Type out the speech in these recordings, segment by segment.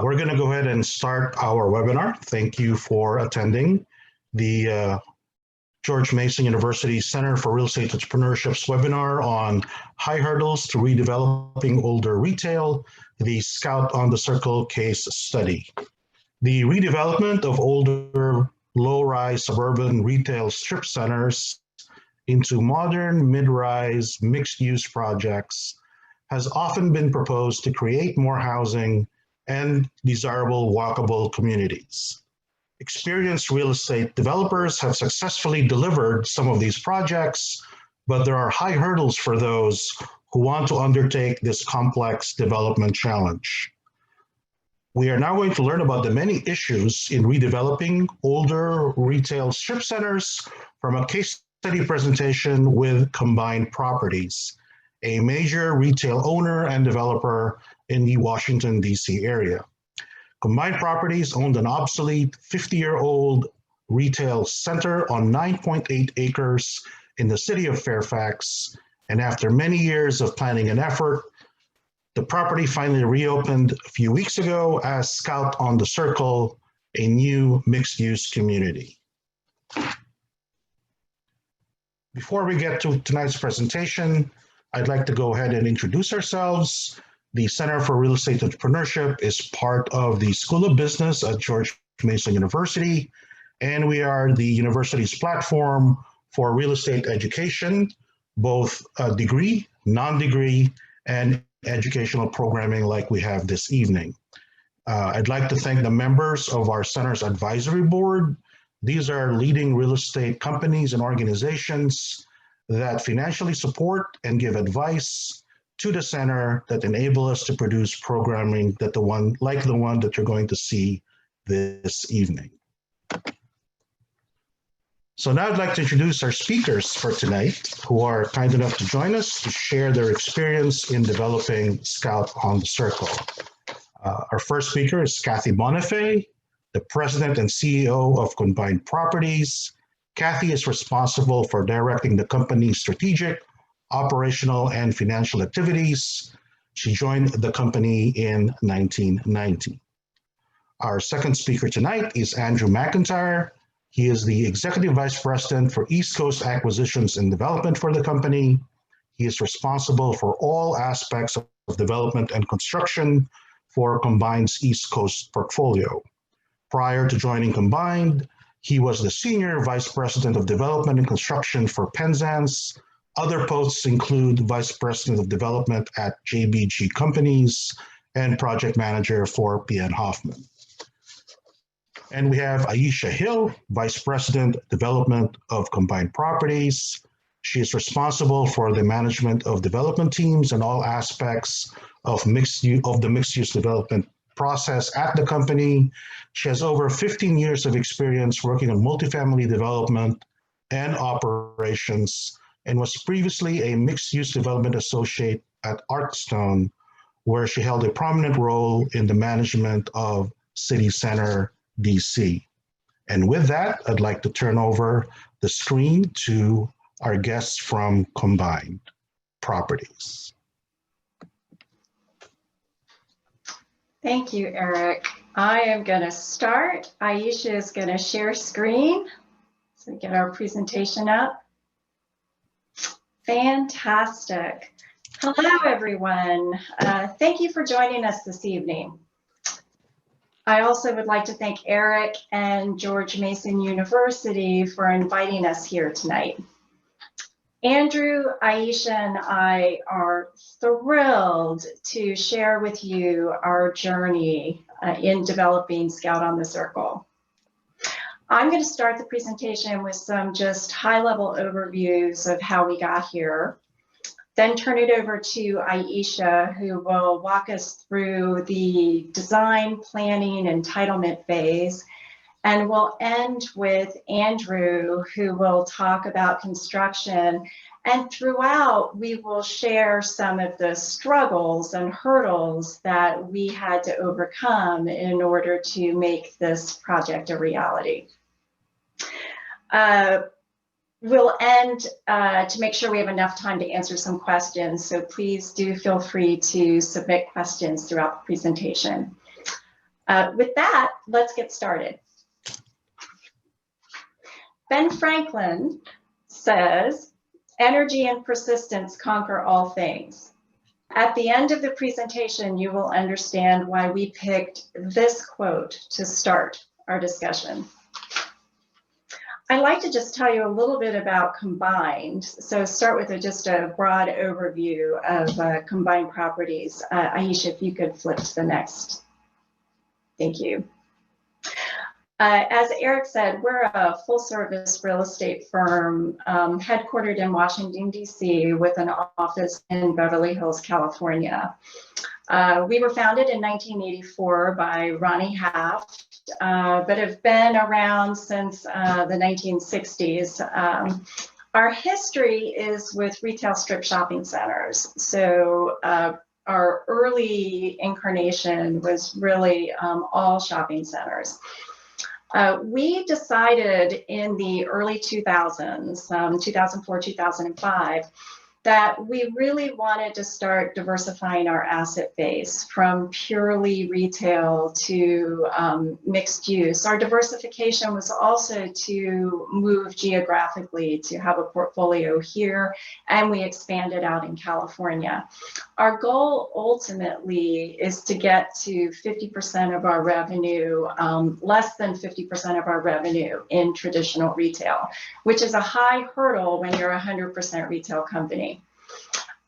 We're going to go ahead and start our webinar. Thank you for attending the George Mason University Center for Real Estate Entrepreneurship's webinar on high hurdles to redeveloping older retail, the Scout on the Circle case study. The redevelopment of older low-rise suburban retail strip centers into modern mid-rise mixed-use projects has often been proposed to create more housing and desirable walkable communities. Experienced real estate developers have successfully delivered some of these projects, but there are high hurdles for those who want to undertake this complex development challenge. We are now going to learn about the many issues in redeveloping older retail strip centers from a case study presentation with Combined Properties, a major retail owner and developer in the Washington, D.C. area. Combined Properties owned an obsolete 50-year-old retail center on 9.8 acres in the City of Fairfax, and after many years of planning and effort, the property finally reopened a few weeks ago as Scout on the Circle, a new mixed-use community. Before we get to tonight's presentation, I'd like to go ahead and introduce ourselves. The Center for Real Estate Entrepreneurship is part of the School of Business at George Mason University, and we are the university's platform for real estate education, both degree, non-degree, and educational programming like we have this evening. I'd like to thank the members of our center's advisory board. These are leading real estate companies and organizations that financially support and give advice to the center that enable us to produce programming like the one that you're going to see this evening. So now I'd like to introduce our speakers for tonight, who are kind enough to join us to share their experience in developing Scout on the Circle. Our first speaker is Kathy Bonifay, the president and CEO of Combined Properties. Kathy is responsible for directing the company's strategic, operational, and financial activities. She joined the company in 1990. Our second speaker tonight is Andrew McIntyre. He is the Executive Vice President for East Coast Acquisitions and Development for the company. He is responsible for all aspects of development and construction for Combined's East Coast portfolio. Prior to joining Combined, he was the Senior Vice President of Development and Construction for Penzance. Other posts include Vice President of Development at JBG Companies and Project Manager for P.N. Hoffman. And we have Aisha Hill, Vice President, Development of Combined Properties. She is responsible for the management of development teams and all aspects of the mixed-use development process at the company. She has over 15 years of experience working on multifamily development and operations, and was previously a mixed-use development associate at Artstone, where she held a prominent role in the management of City Center, D.C. And with that, I'd like to turn over the screen to our guests from Combined Properties. Thank you, Eric. I am going to start. Aisha is going to share screen so we get our presentation up. Fantastic. Hello, everyone. Thank you for joining us this evening. I also would like to thank Eric and George Mason University for inviting us here tonight. Andrew, Aisha, and I are thrilled to share with you our journey in developing Scout on the Circle. I'm going to start the presentation with some just high-level overviews of how we got here, then turn it over to Aisha, who will walk us through the design, planning, entitlement phase, and we'll end with Andrew, who will talk about construction, and throughout we will share some of the struggles and hurdles that we had to overcome in order to make this project a reality. We'll end to make sure we have enough time to answer some questions, so please do feel free to submit questions throughout the presentation. With that, let's get started. Ben Franklin says, "Energy and persistence conquer all things." At the end of the presentation, you will understand why we picked this quote to start our discussion. I'd like to just tell you a little bit about combined. So start with just a broad overview of combined properties. Aisha, if you could flip to the next. Thank you. As Eric said, we're a full-service real estate firm headquartered in Washington, D.C. with an office in Beverly Hills, California. We were founded in 1984 by Ronnie Haft, but have been around since the 1960s. Our history is with retail strip shopping centers. So our early incarnation was really all shopping centers. We decided in the early 2000s, 2004, 2005, that we really wanted to start diversifying our asset base from purely retail to mixed use. Our diversification was also to move geographically, to have a portfolio here, and we expanded out in California. Our goal ultimately is to get to 50% of our revenue, less than 50% of our revenue in traditional retail, which is a high hurdle when you're a 100% retail company.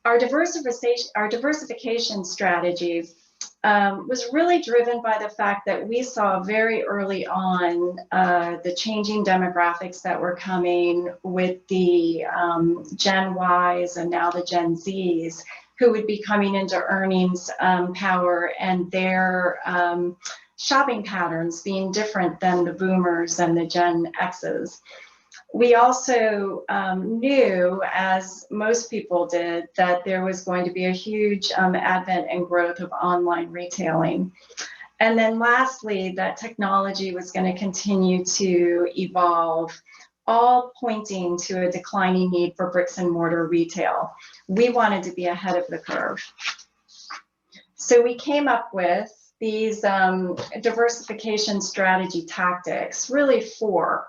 Our diversification strategy was really driven by the fact that we saw very early on the changing demographics that were coming with the Gen Ys and now the Gen Zs, who would be coming into earnings power, and their shopping patterns being different than the boomers and the Gen X's. We also knew, as most people did, that there was going to be a huge advent and growth of online retailing. And then lastly, that technology was going to continue to evolve, all pointing to a declining need for bricks and mortar retail. We wanted to be ahead of the curve. So we came up with these diversification strategy tactics, really four.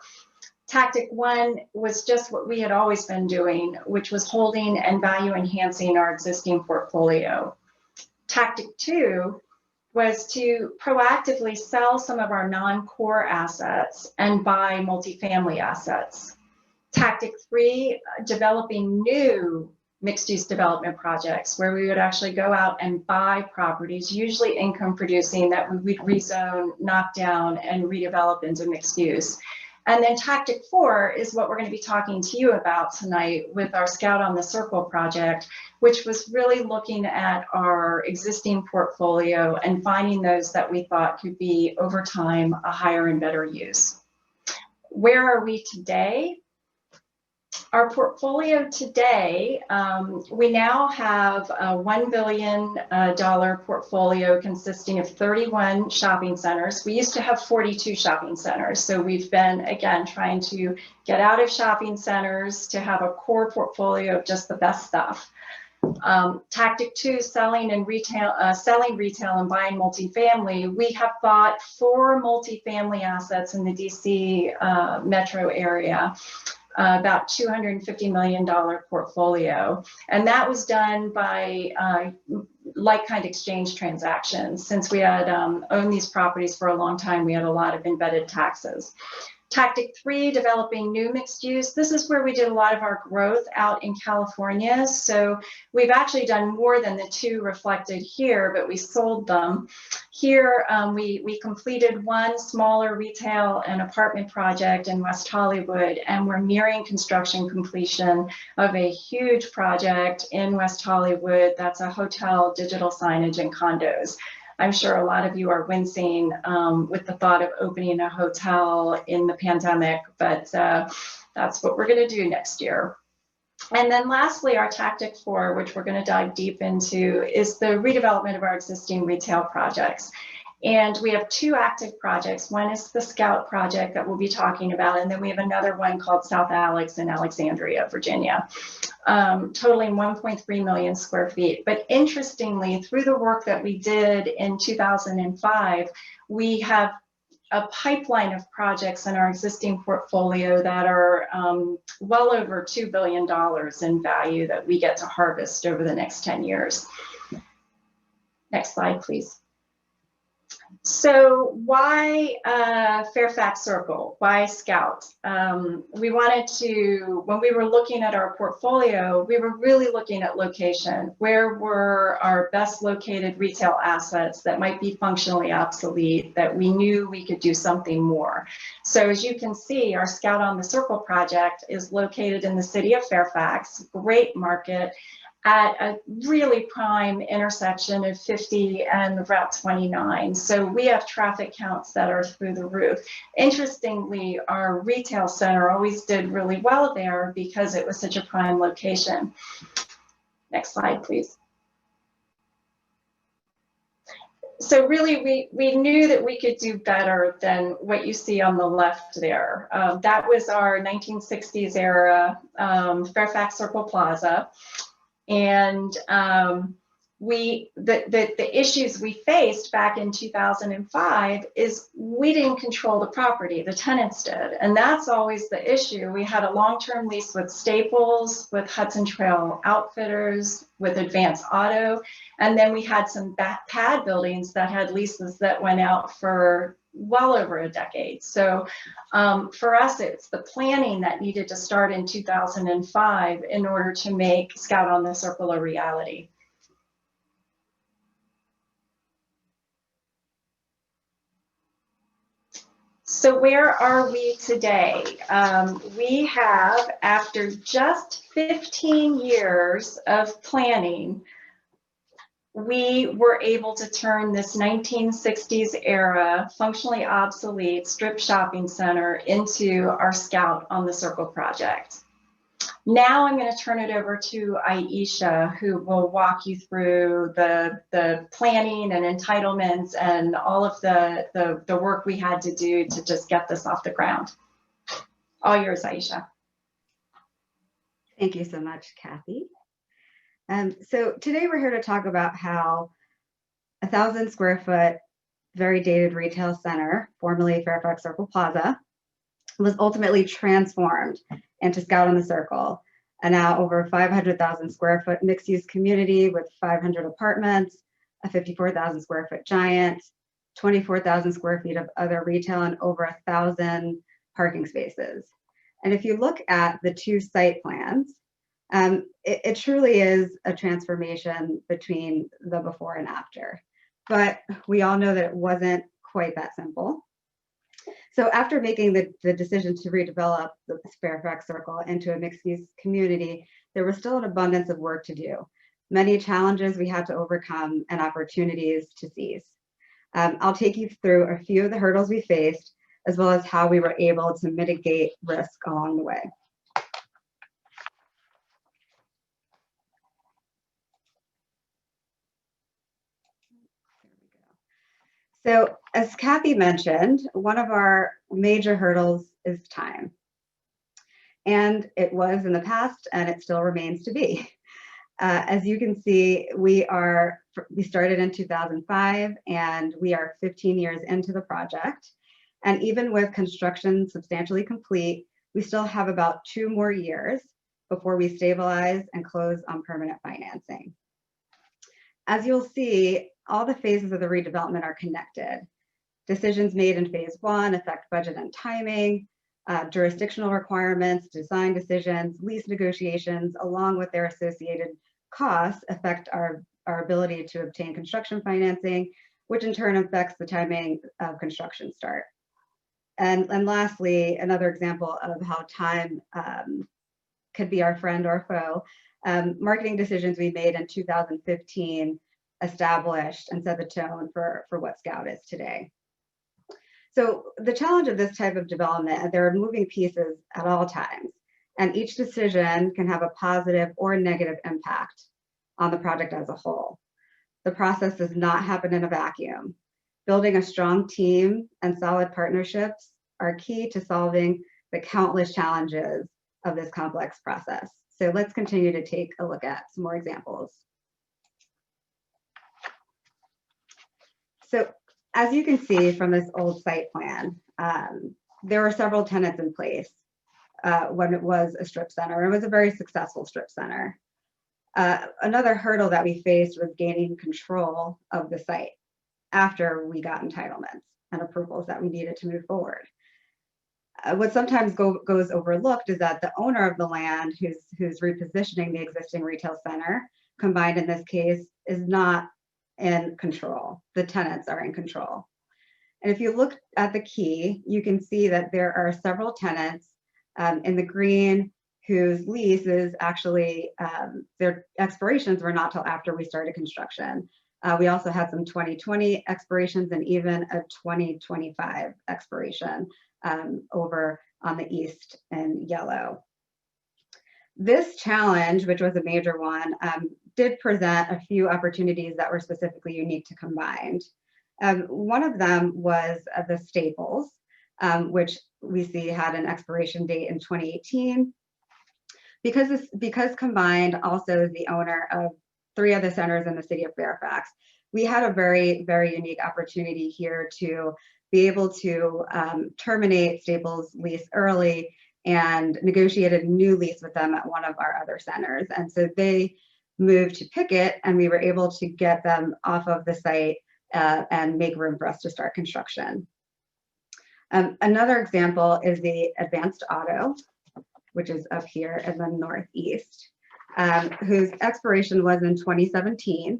Tactic one was just what we had always been doing, which was holding and value enhancing our existing portfolio. Tactic two was to proactively sell some of our non-core assets and buy multifamily assets. Tactic three, developing new mixed-use development projects where we would actually go out and buy properties, usually income producing, that we would rezone, knock down, and redevelop into mixed use. And then tactic four is what we're going to be talking to you about tonight with our Scout on the Circle project, which was really looking at our existing portfolio and finding those that we thought could be, over time, a higher and better use. Where are we today? Our portfolio today, we now have a $1 billion portfolio consisting of 31 shopping centers. We used to have 42 shopping centers. So we've been, again, trying to get out of shopping centers to have a core portfolio of just the best stuff. Tactic two, selling retail and buying multifamily. We have bought 4 multifamily assets in the DC metro area. About $250 million portfolio. And that was done by like-kind exchange transactions. Since we had owned these properties for a long time, we had a lot of embedded taxes. Tactic three, developing new mixed use. This is where we did a lot of our growth out in California. So we've actually done more than the 2 reflected here, but we sold them. Here, we completed 1 smaller retail and apartment project in West Hollywood, and we're nearing construction completion of a huge project in West Hollywood. That's a hotel, digital signage, and condos. I'm sure a lot of you are wincing with the thought of opening a hotel in the pandemic, but that's what we're going to do next year. And then lastly, our tactic four, which we're going to dive deep into, is the redevelopment of our existing retail projects. And we have two active projects. One is the Scout project that we'll be talking about, and then we have another one called South Alex in Alexandria, Virginia, totaling 1.3 million square feet. But interestingly, through the work that we did in 2005, we have a pipeline of projects in our existing portfolio that are well over $2 billion in value that we get to harvest over the next 10 years. Next slide, please. So why Fairfax Circle? Why Scout? We wanted to, when we were looking at our portfolio, we were really looking at location. Where were our best located retail assets that might be functionally obsolete, that we knew we could do something more? So as you can see, our Scout on the Circle project is located in the city of Fairfax, great market, at a really prime intersection of 50 and Route 29. So we have traffic counts that are through the roof. Interestingly, our retail center always did really well there because it was such a prime location. Next slide, please. So really, we knew that we could do better than what you see on the left there. That was our 1960s era Fairfax Circle Plaza. And the issues we faced back in 2005 is we didn't control the property, the tenants did. And that's always the issue. We had a long-term lease with Staples, with Hudson Trail Outfitters, with Advance Auto. And then we had some pad buildings that had leases that went out for well over a decade. So for us, it's the planning that needed to start in 2005 in order to make Scout on the Circle a reality. So where are we today? We have, after just 15 years of planning, we were able to turn this 1960s era functionally obsolete strip shopping center into our Scout on the Circle project. Now I'm going to turn it over to Aisha, who will walk you through the planning and entitlements and all of the work we had to do to just get this off the ground. All yours, Aisha. Thank you so much, Kathy. So today we're here to talk about how a 1,000 square foot, very dated retail center, formerly Fairfax Circle Plaza, was ultimately transformed into Scout on the Circle, and now over 500,000 square foot mixed use community with 500 apartments, a 54,000 square foot giant, 24,000 square feet of other retail, and over 1,000 parking spaces. And if you look at the two site plans, it truly is a transformation between the before and after. But we all know that it wasn't quite that simple. So after making the decision to redevelop the Fairfax Circle into a mixed-use community, there was still an abundance of work to do, many challenges we had to overcome and opportunities to seize. I'll take you through a few of the hurdles we faced, as well as how we were able to mitigate risk along the way. So as Kathy mentioned, one of our major hurdles is time. And it was in the past, and it still remains to be. As you can see, we started in 2005, and we are 15 years into the project. And even with construction substantially complete, we still have about 2 more years before we stabilize and close on permanent financing. As you'll see, all the phases of the redevelopment are connected. Decisions made in phase 1 affect budget and timing, jurisdictional requirements, design decisions, lease negotiations, along with their associated costs, affect our ability to obtain construction financing, which in turn affects the timing of construction start. And lastly, another example of how time could be our friend or foe, marketing decisions we made in 2015 established and set the tone for what Scout is today. So the challenge of this type of development, there are moving pieces at all times, and each decision can have a positive or negative impact on the project as a whole. The process does not happen in a vacuum, Building a strong team and solid partnerships are key to solving the countless challenges of this complex process. So let's continue to take a look at some more examples. So as you can see from this old site plan, there were several tenants in place when it was a strip center. It was a very successful strip center. Another hurdle that we faced was gaining control of the site after we got entitlements and approvals that we needed to move forward. What sometimes goes overlooked is that the owner of the land who's repositioning the existing retail center, combined in this case, is not in control. The tenants are in control. And if you look at the key, you can see that there are several tenants in the green whose lease is actually, their expirations were not till after we started construction. We also had some 2020 expirations and even a 2025 expiration over on the east in yellow. This challenge, which was a major one, did present a few opportunities that were specifically unique to Combined. One of them was the Staples, which we see had an expiration date in 2018. Because Combined also is the owner of 3 other centers in the city of Fairfax, we had a very, very unique opportunity here to be able to terminate Staples' lease early and negotiated a new lease with them at one of our other centers. And so they moved to Pickett, and we were able to get them off of the site and make room for us to start construction. Another example is the Advanced Auto, which is up here in the northeast, whose expiration was in 2017.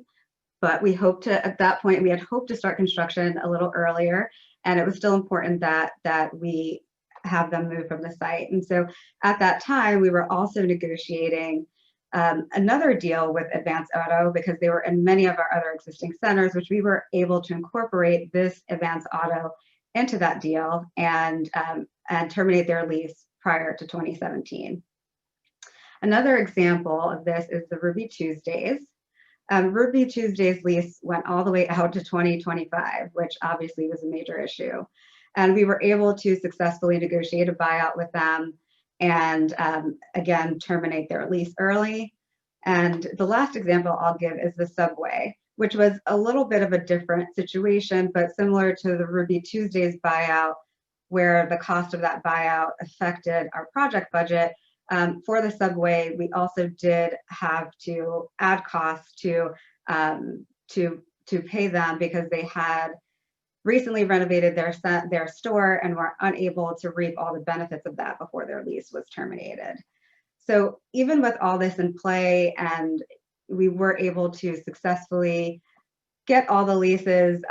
But we hoped to, at that point, we had hoped to start construction a little earlier, and it was still important that we have them move from the site. And so at that time, we were also negotiating another deal with Advanced Auto because they were in many of our other existing centers, which we were able to incorporate this Advanced Auto into that deal and terminate their lease prior to 2017. Another example of this is the Ruby Tuesdays. Ruby Tuesdays lease went all the way out to 2025, which obviously was a major issue. And we were able to successfully negotiate a buyout with them and again, terminate their lease early. And the last example I'll give is the Subway, which was a little bit of a different situation, but similar to the Ruby Tuesdays buyout, where the cost of that buyout affected our project budget. For the Subway, we also did have to add costs to pay them because they had recently renovated their store and were unable to reap all the benefits of that before their lease was terminated. So even with all this in play, and we were able to successfully get all the leases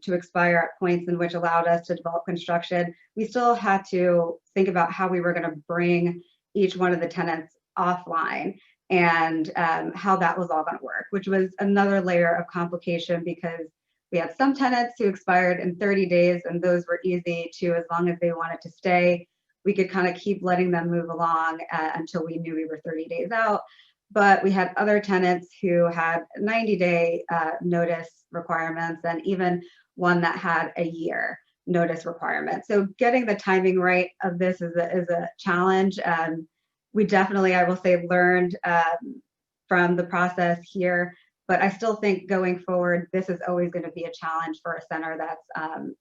to expire at points in which allowed us to develop construction, we still had to think about how we were going to bring each one of the tenants offline and how that was all going to work, which was another layer of complication because we had some tenants who expired in 30 days and those were easy to, as long as they wanted to stay, we could kind of keep letting them move along until we knew we were 30 days out. But we had other tenants who had 90-day notice requirements and even one that had a year notice requirement. So getting the timing right of this is a challenge. We definitely, I will say, learned from the process here, but I still think going forward, this is always going to be a challenge for a center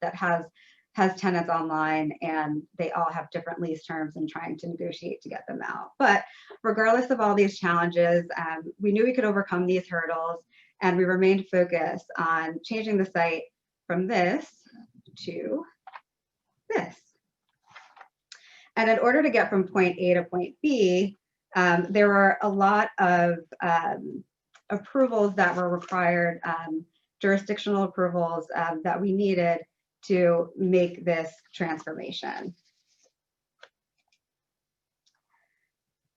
that has tenants online and they all have different lease terms and trying to negotiate to get them out. But regardless of all these challenges, we knew we could overcome these hurdles and we remained focused on changing the site from this to this. And in order to get from point A to point B, there were a lot of approvals that were required, jurisdictional approvals that we needed to make this transformation.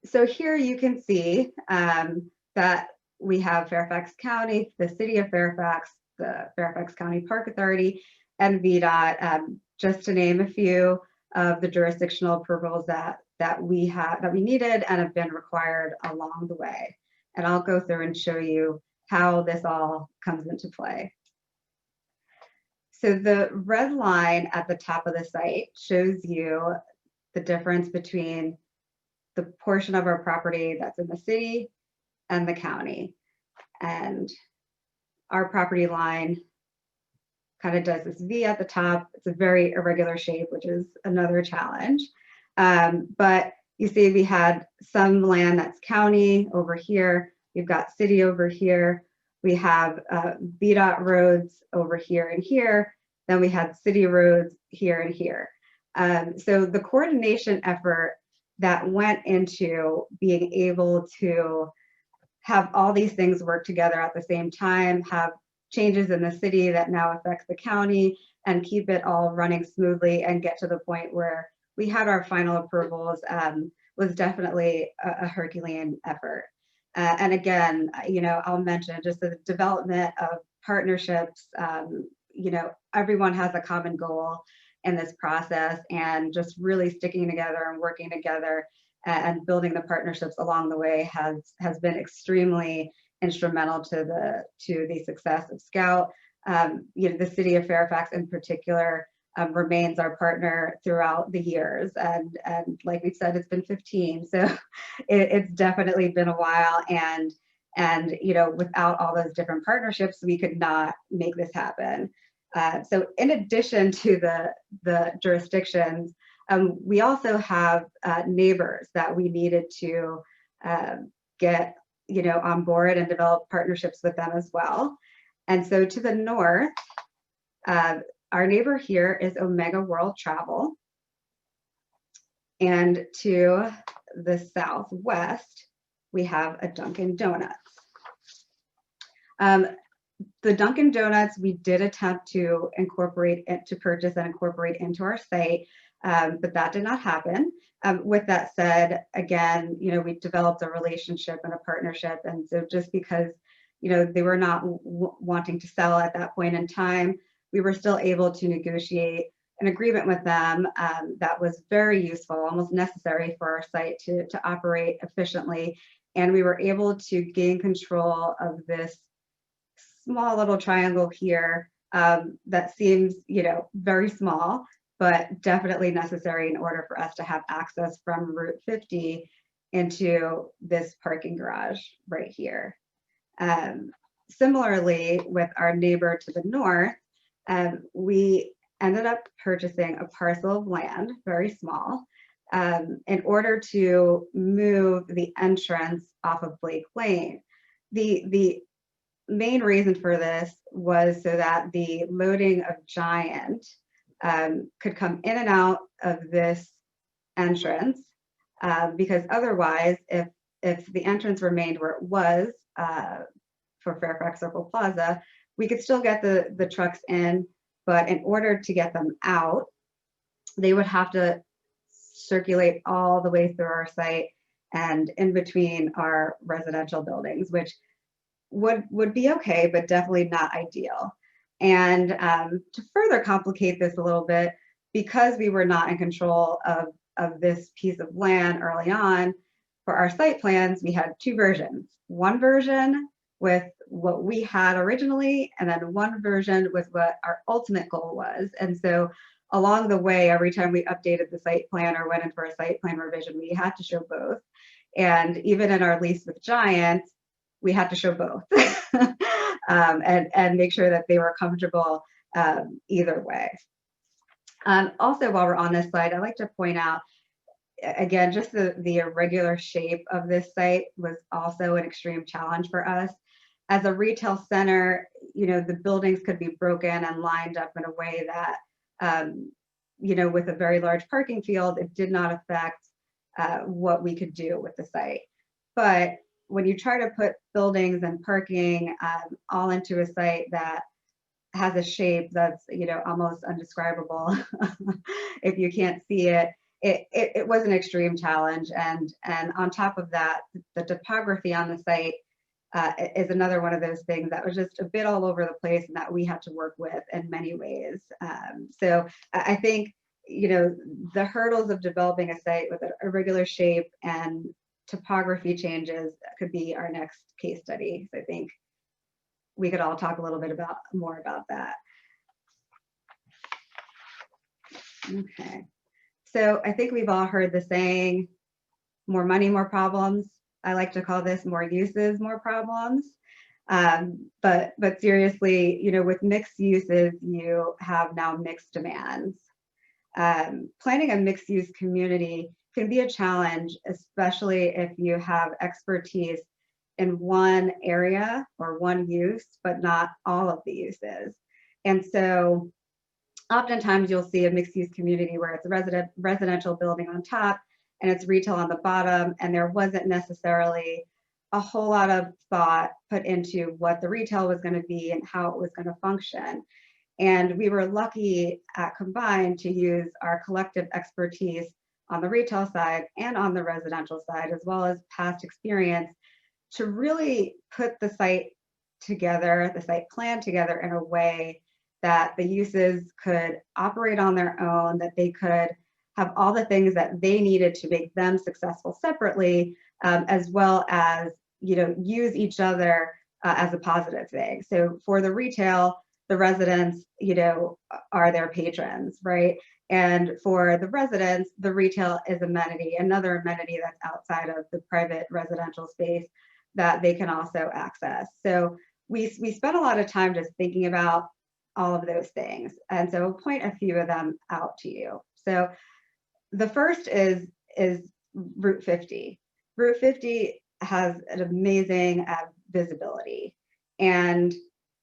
So here you can see that we have Fairfax County, the City of Fairfax, the Fairfax County Park Authority, and VDOT, just to name a few of the jurisdictional approvals that we needed and have been required along the way. And I'll go through and show you how this all comes into play. So the red line at the top of the site shows you the difference between the portion of our property that's in the city and the county. And our property line kind of does this V at the top. It's a very irregular shape, which is another challenge. But you see we had some land that's county over here. We've got city over here. We have VDOT roads over here and here. Then we had city roads here and here. So the coordination effort that went into being able to have all these things work together at the same time, have changes in the city that now affects the county, and keep it all running smoothly and get to the point where we had our final approvals was definitely a Herculean effort. And again, I'll mention just the development of partnerships. Everyone has a common goal in this process, and just really sticking together and working together and building the partnerships along the way has been extremely instrumental to the success of Scout. The City of Fairfax in particular remains our partner throughout the years, and like we said, it's been 15, so it's definitely been a while, and without all those different partnerships, we could not make this happen. So in addition to the jurisdictions, we also have neighbors that we needed to get on board and develop partnerships with them as well. And so to the north, our neighbor here is Omega World Travel. And to the southwest, we have a Dunkin' Donuts. The Dunkin' Donuts, we did attempt to purchase and incorporate into our site, but that did not happen. With that said, again, we developed a relationship and a partnership. And so just because, they were not wanting to sell at that point in time, we were still able to negotiate an agreement with them that was very useful, almost necessary for our site to operate efficiently. And we were able to gain control of this small little triangle here that seems, very small, but definitely necessary in order for us to have access from Route 50 into this parking garage right here. Similarly, with our neighbor to the north, we ended up purchasing a parcel of land, very small, in order to move the entrance off of Blake Lane. The main reason for this was so that the loading of Giant could come in and out of this entrance, because otherwise, if the entrance remained where it was for Fairfax Circle Plaza, we could still get the trucks in, but in order to get them out, they would have to circulate all the way through our site and in between our residential buildings, which would be okay, but definitely not ideal. And to further complicate this a little bit, because we were not in control of this piece of land early on, for our site plans, we had two versions. One version with what we had originally, and then one version with what our ultimate goal was. And so along the way, every time we updated the site plan or went in for a site plan revision, we had to show both. And even in our lease with Giant, we had to show both and make sure that they were comfortable either way. Also, while we're on this slide, I'd like to point out, again, just the irregular shape of this site was also an extreme challenge for us. As a retail center, the buildings could be broken and lined up in a way that, with a very large parking field, it did not affect what we could do with the site. But when you try to put buildings and parking all into a site that has a shape that's, almost undescribable if you can't see it, it was an extreme challenge. And on top of that, the topography on the site is another one of those things that was just a bit all over the place and that we had to work with in many ways. So I think, the hurdles of developing a site with an irregular shape and topography changes could be our next case study. So I think we could all talk a little bit more about that. Okay. So I think we've all heard the saying, more money, more problems. I like to call this more uses, more problems. But seriously, with mixed uses, you have now mixed demands. Planning a mixed use community can be a challenge, especially if you have expertise in one area or one use, but not all of the uses. And so oftentimes you'll see a mixed use community where it's a residential building on top and it's retail on the bottom, and there wasn't necessarily a whole lot of thought put into what the retail was going to be and how it was going to function. And we were lucky at Combined to use our collective expertise on the retail side and on the residential side, as well as past experience, to really put the site together, the site plan together in a way that the uses could operate on their own, that they could have all the things that they needed to make them successful separately, as well as use each other as a positive thing. So for the retail, the residents, are their patrons, right? And for the residents, the retail is amenity, another amenity that's outside of the private residential space that they can also access. So we spent a lot of time just thinking about all of those things. And so I'll point a few of them out to you. So the first is Route 50. Route 50 has an amazing visibility, and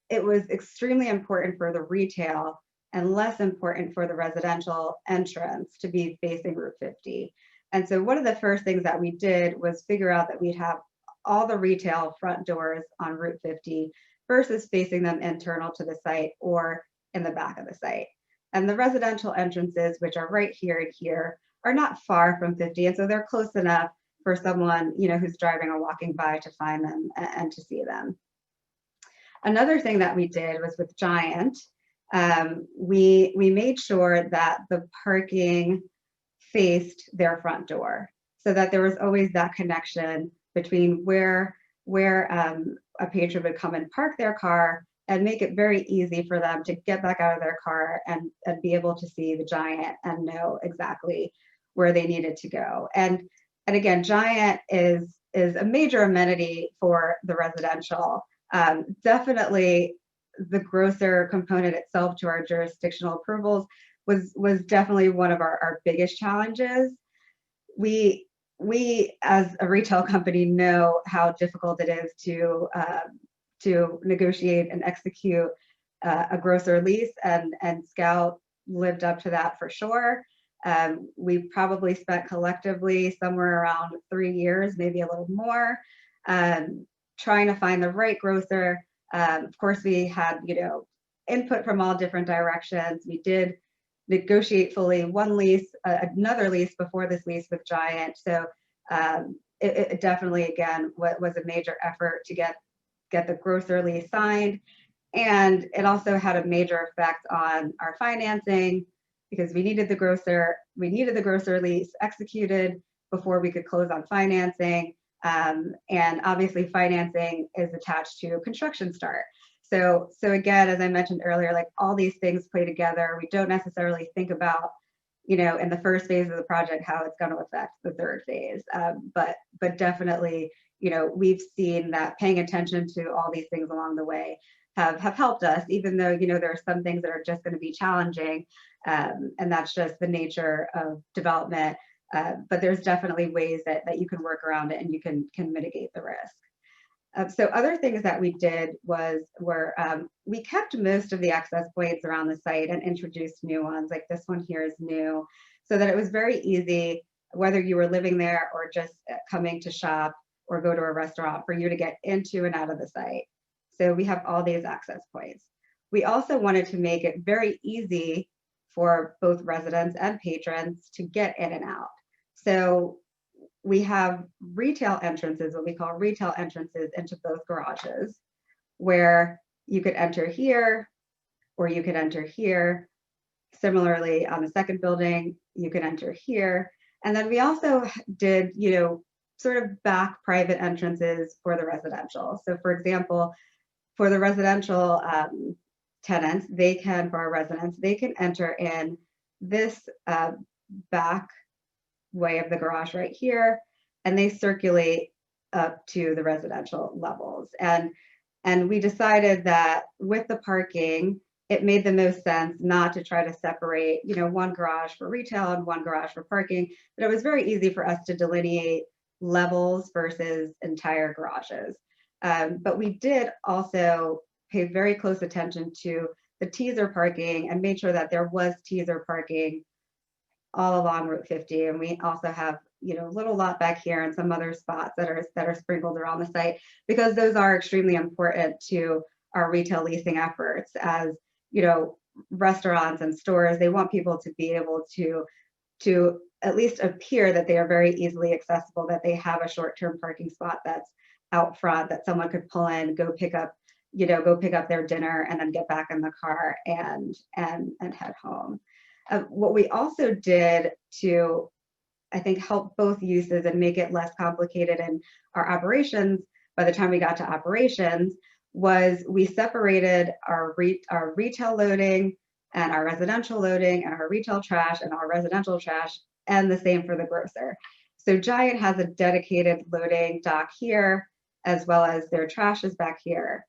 it was extremely important for the retail and less important for the residential entrance to be facing Route 50. And so one of the first things that we did was figure out that we'd have all the retail front doors on Route 50 versus facing them internal to the site or in the back of the site. And the residential entrances, which are right here and here, are not far from 50. And so they're close enough for someone, who's driving or walking by to find them and to see them. Another thing that we did was with Giant, we made sure that the parking faced their front door, so that there was always that connection between where a patron would come and park their car and make it very easy for them to get back out of their car and be able to see the Giant and know exactly where they needed to go. And again, Giant is a major amenity for the residential. Definitely the grocer component itself to our jurisdictional approvals was definitely one of our biggest challenges. We as a retail company know how difficult it is to negotiate and execute a grocer lease, and Scout lived up to that for sure. We probably spent collectively somewhere around 3 years, maybe a little more, trying to find the right grocer. Of course, we had input from all different directions. We did negotiate fully one lease, another lease before this lease with Giant. So it definitely, again, was a major effort to get the grocer lease signed. And it also had a major effect on our financing, because we needed the grocer lease executed before we could close on financing. And obviously financing is attached to construction start. So again, as I mentioned earlier, like all these things play together. We don't necessarily think about, in the first phase of the project, how it's going to affect the third phase. But definitely, we've seen that paying attention to all these things along the way have helped us, even though, there are some things that are just going to be challenging. And that's just the nature of development. But there's definitely ways that you can work around it and you can mitigate the risk. So other things that we did were we kept most of the access points around the site and introduced new ones, like this one here is new, so that it was very easy, whether you were living there or just coming to shop or go to a restaurant, for you to get into and out of the site. So we have all these access points. We also wanted to make it very easy for both residents and patrons to get in and out. So we have retail entrances, what we call retail entrances, into both garages, where you could enter here or you could enter here. Similarly, on the second building, you could enter here. And then we also did, sort of back private entrances for the residential. So for example, for the residential tenants, for our residents, they can enter in this back way of the garage right here, and they circulate up to the residential levels. And we decided that with the parking, it made the most sense not to try to separate, one garage for retail and one garage for parking, but it was very easy for us to delineate levels versus entire garages. But we did also pay very close attention to the teaser parking and made sure that there was teaser parking all along Route 50. And we also have, a little lot back here and some other spots that are sprinkled around the site, because those are extremely important to our retail leasing efforts. As restaurants and stores, they want people to be able to at least appear that they are very easily accessible, that they have a short-term parking spot that's out front that someone could pull in, go pick up their dinner, and then get back in the car and head home. What we also did to, I think, help both uses and make it less complicated in our operations by the time we got to operations was we separated our retail loading and our residential loading and our retail trash and our residential trash, and the same for the grocer. So Giant has a dedicated loading dock here, as well as their trash is back here.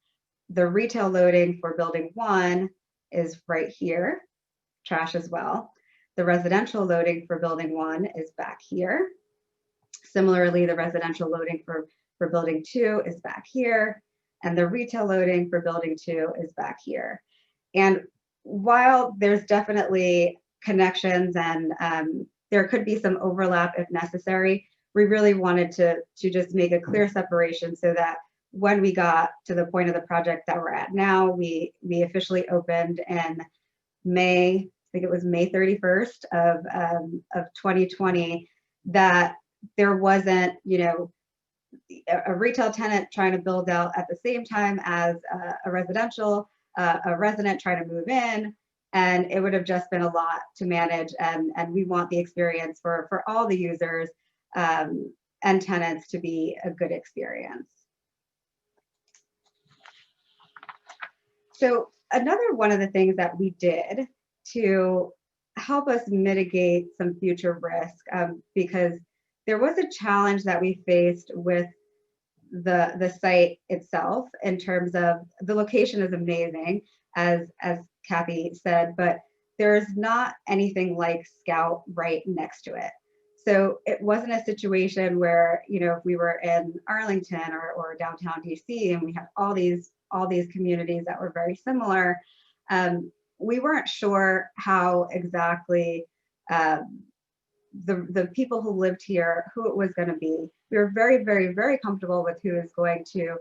The retail loading for building 1 is right here, trash as well. The residential loading for building 1 is back here. Similarly, the residential loading for building 2 is back here, and the retail loading for building 2 is back here. And while there's definitely connections and there could be some overlap if necessary, we really wanted to just make a clear separation so that when we got to the point of the project that we're at now, we officially opened in May, I think it was May 31st of 2020, that there wasn't, a retail tenant trying to build out at the same time as a resident trying to move in, and it would have just been a lot to manage. And we want the experience for all the users and tenants to be a good experience. So another one of the things that we did to help us mitigate some future risk, because there was a challenge that we faced with the site itself in terms of the location is amazing, as Kathy said, but there's not anything like Scout right next to it. So it wasn't a situation where, if we were in Arlington or downtown DC and we had all these communities that were very similar, we weren't sure how exactly the people who lived here, who it was going to be. We were very, very, very comfortable with who is going to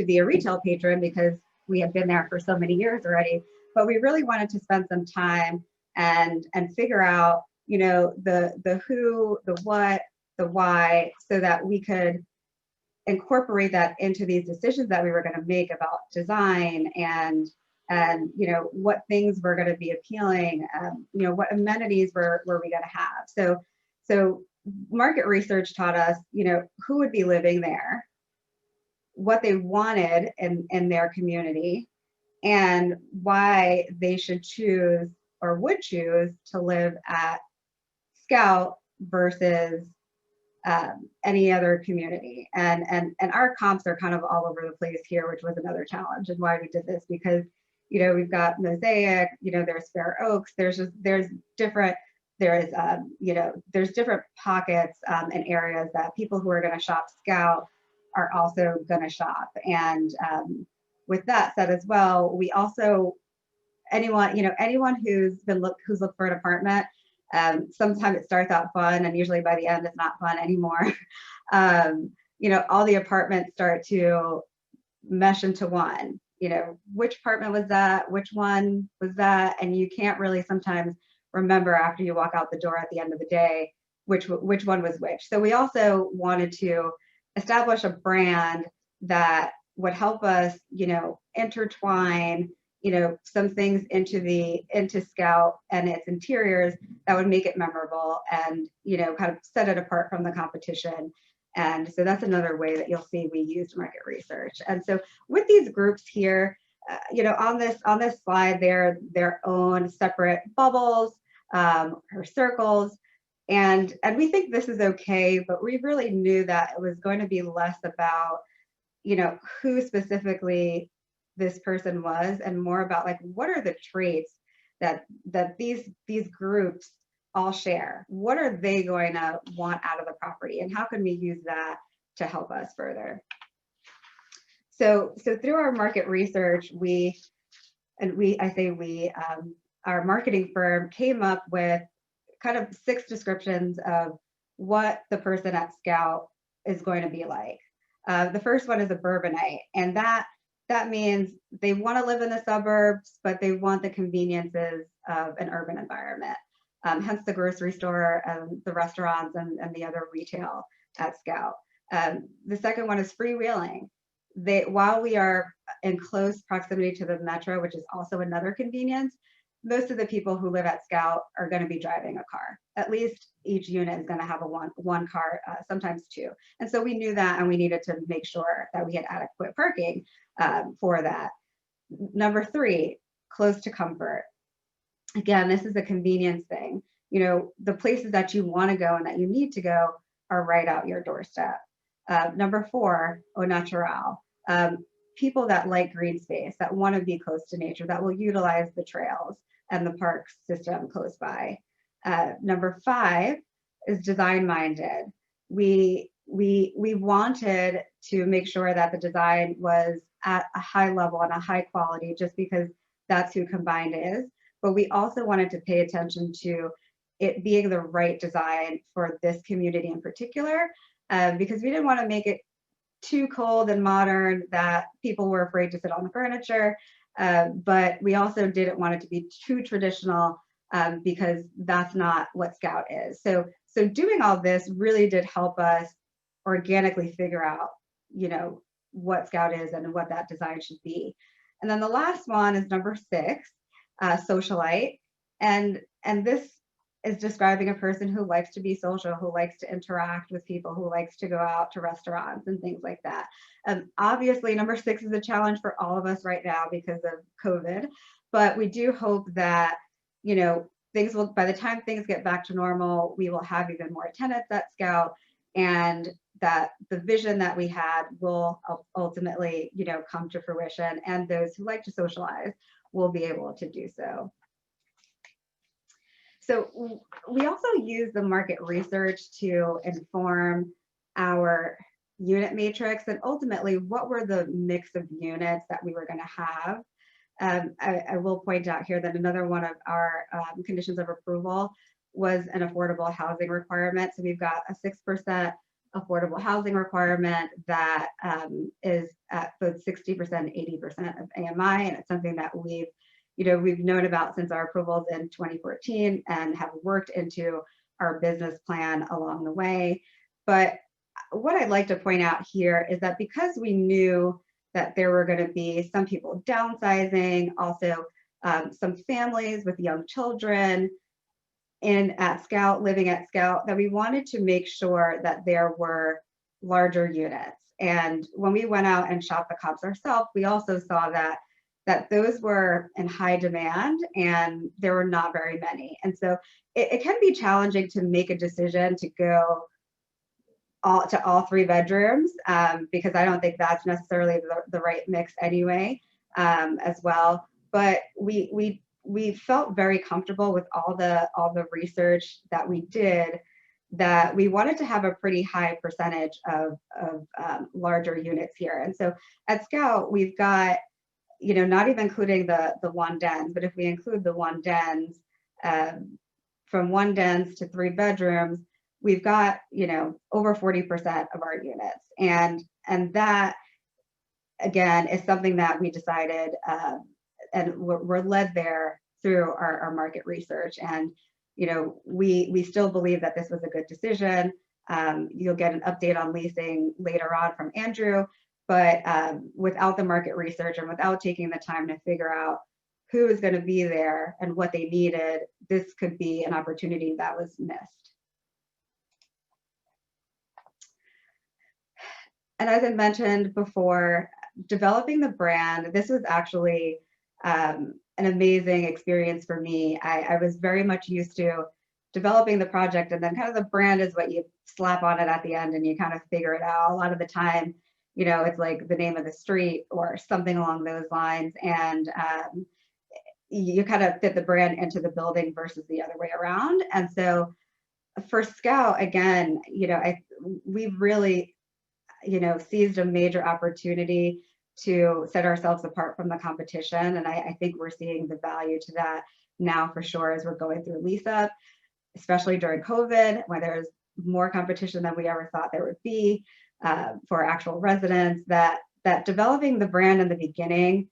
be a retail patron because we had been there for so many years already. But we really wanted to spend some time and figure out, the who, the what, the why, so that we could incorporate that into these decisions that we were going to make about design and what things were going to be appealing, what amenities were we going to have. So market research taught us, who would be living there, what they wanted in their community, and why they should choose or would choose to live at Scout versus any other community. And our comps are kind of all over the place here, which was another challenge and why we did this, because we've got Mosaic, there's Fair Oaks, there's different pockets and areas that people who are going to shop Scout are also going to shop. And with that said as well, we also, anyone who's looked for an apartment, sometimes it starts out fun and usually by the end it's not fun anymore. All the apartments start to mesh into one. Which apartment was that? Which one was that? And you can't really sometimes remember after you walk out the door at the end of the day which one was which. So we also wanted to establish a brand that would help us, intertwine, some things into Scout and its interiors that would make it memorable and, kind of set it apart from the competition. And so that's another way that you'll see we used market research. And so with these groups here, on this slide, they're their own separate bubbles. her circles. And we think this is okay, but we really knew that it was going to be less about, you know, who specifically this person was, and more about like, what are the traits that these groups all share? What are they going to want out of the property, and how can we use that to help us further? So through our market research, our marketing firm came up with kind of 6 descriptions of what the person at Scout is going to be like. The first one is a suburbanite, and that means they want to live in the suburbs, but they want the conveniences of an urban environment. Hence the grocery store, the restaurants, and the other retail at Scout. The second one is freewheeling. While we are in close proximity to the metro, which is also another convenience, most of the people who live at Scout are going to be driving a car. At least each unit is going to have a one car, sometimes 2. And so we knew that, and we needed to make sure that we had adequate parking for that. Number 3, close to comfort. Again, this is a convenience thing. You know, the places that you want to go and that you need to go are right out your doorstep. Number 4, au naturel. People that like green space, that want to be close to nature, that will utilize the trails and the park system close by. Number 5 is design minded. We wanted to make sure that the design was at a high level and a high quality, just because that's who Combined is. But we also wanted to pay attention to it being the right design for this community in particular, because we didn't want to make it too cold and modern that people were afraid to sit on the furniture. But we also didn't want it to be too traditional, because that's not what Scout is. So doing all this really did help us organically figure out, you know, what Scout is and what that design should be. And then the last one is number 6, socialite. And this is describing a person who likes to be social, who likes to interact with people, who likes to go out to restaurants and things like that. Obviously, number 6 is a challenge for all of us right now because of COVID, but we do hope that, you know, things will, by the time things get back to normal, we will have even more tenants at Scout, and that the vision that we had will ultimately, you know, come to fruition, and those who like to socialize will be able to do so. So we also use the market research to inform our unit matrix, and ultimately what were the mix of units that we were going to have. I will point out here that another one of our conditions of approval was an affordable housing requirement. So we've got a 6% affordable housing requirement that is at both 60% and 80% of AMI, and it's something that we've known about since our approvals in 2014 and have worked into our business plan along the way. But what I'd like to point out here is that because we knew that there were going to be some people downsizing, also some families with young children living at Scout, that we wanted to make sure that there were larger units. And when we went out and shopped the comps ourselves, we also saw that those were in high demand and there were not very many. And so it can be challenging to make a decision to go to all 3 bedrooms, because I don't think that's necessarily the right mix anyway, as well. But we felt very comfortable with all the research that we did, that we wanted to have a pretty high percentage of larger units here. And so at Scout, we've got, you know, not even including the 1 dens, but if we include the 1 dens, from 1 dens to 3 bedrooms, we've got, you know, over 40% of our units. And that, again, is something that we decided, and we're led there through our market research. And, you know, we still believe that this was a good decision. You'll get an update on leasing later on from Andrew, but without the market research and without taking the time to figure out who is going to be there and what they needed, this could be an opportunity that was missed. And as I mentioned before, developing the brand, this was actually an amazing experience for me. I was very much used to developing the project, and then kind of the brand is what you slap on it at the end and you kind of figure it out. A lot of the time, you know, it's like the name of the street or something along those lines. And you kind of fit the brand into the building versus the other way around. And so for Scout, again, you know, we've really, you know, seized a major opportunity to set ourselves apart from the competition. And I think we're seeing the value to that now for sure as we're going through lease up, especially during COVID, where there's more competition than we ever thought there would be for actual residents, that developing the brand in the beginning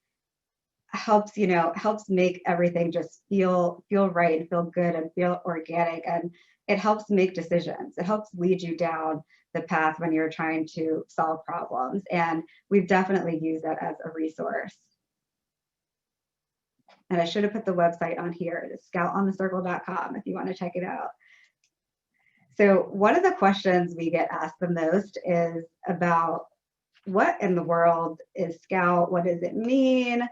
helps, you know, helps make everything just feel right and feel good and feel organic. And it helps make decisions. It helps lead you down the path when you're trying to solve problems. And we've definitely used that as a resource. And I should have put the website on here. It's scoutonthecircle.com if you want to check it out. So one of the questions we get asked the most is about what in the world is Scout? What does it mean?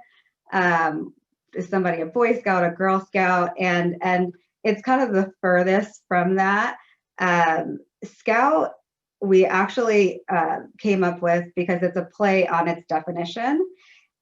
Is somebody a Boy Scout, a Girl Scout? And it's kind of the furthest from that. Scout, we actually came up with because it's a play on its definition.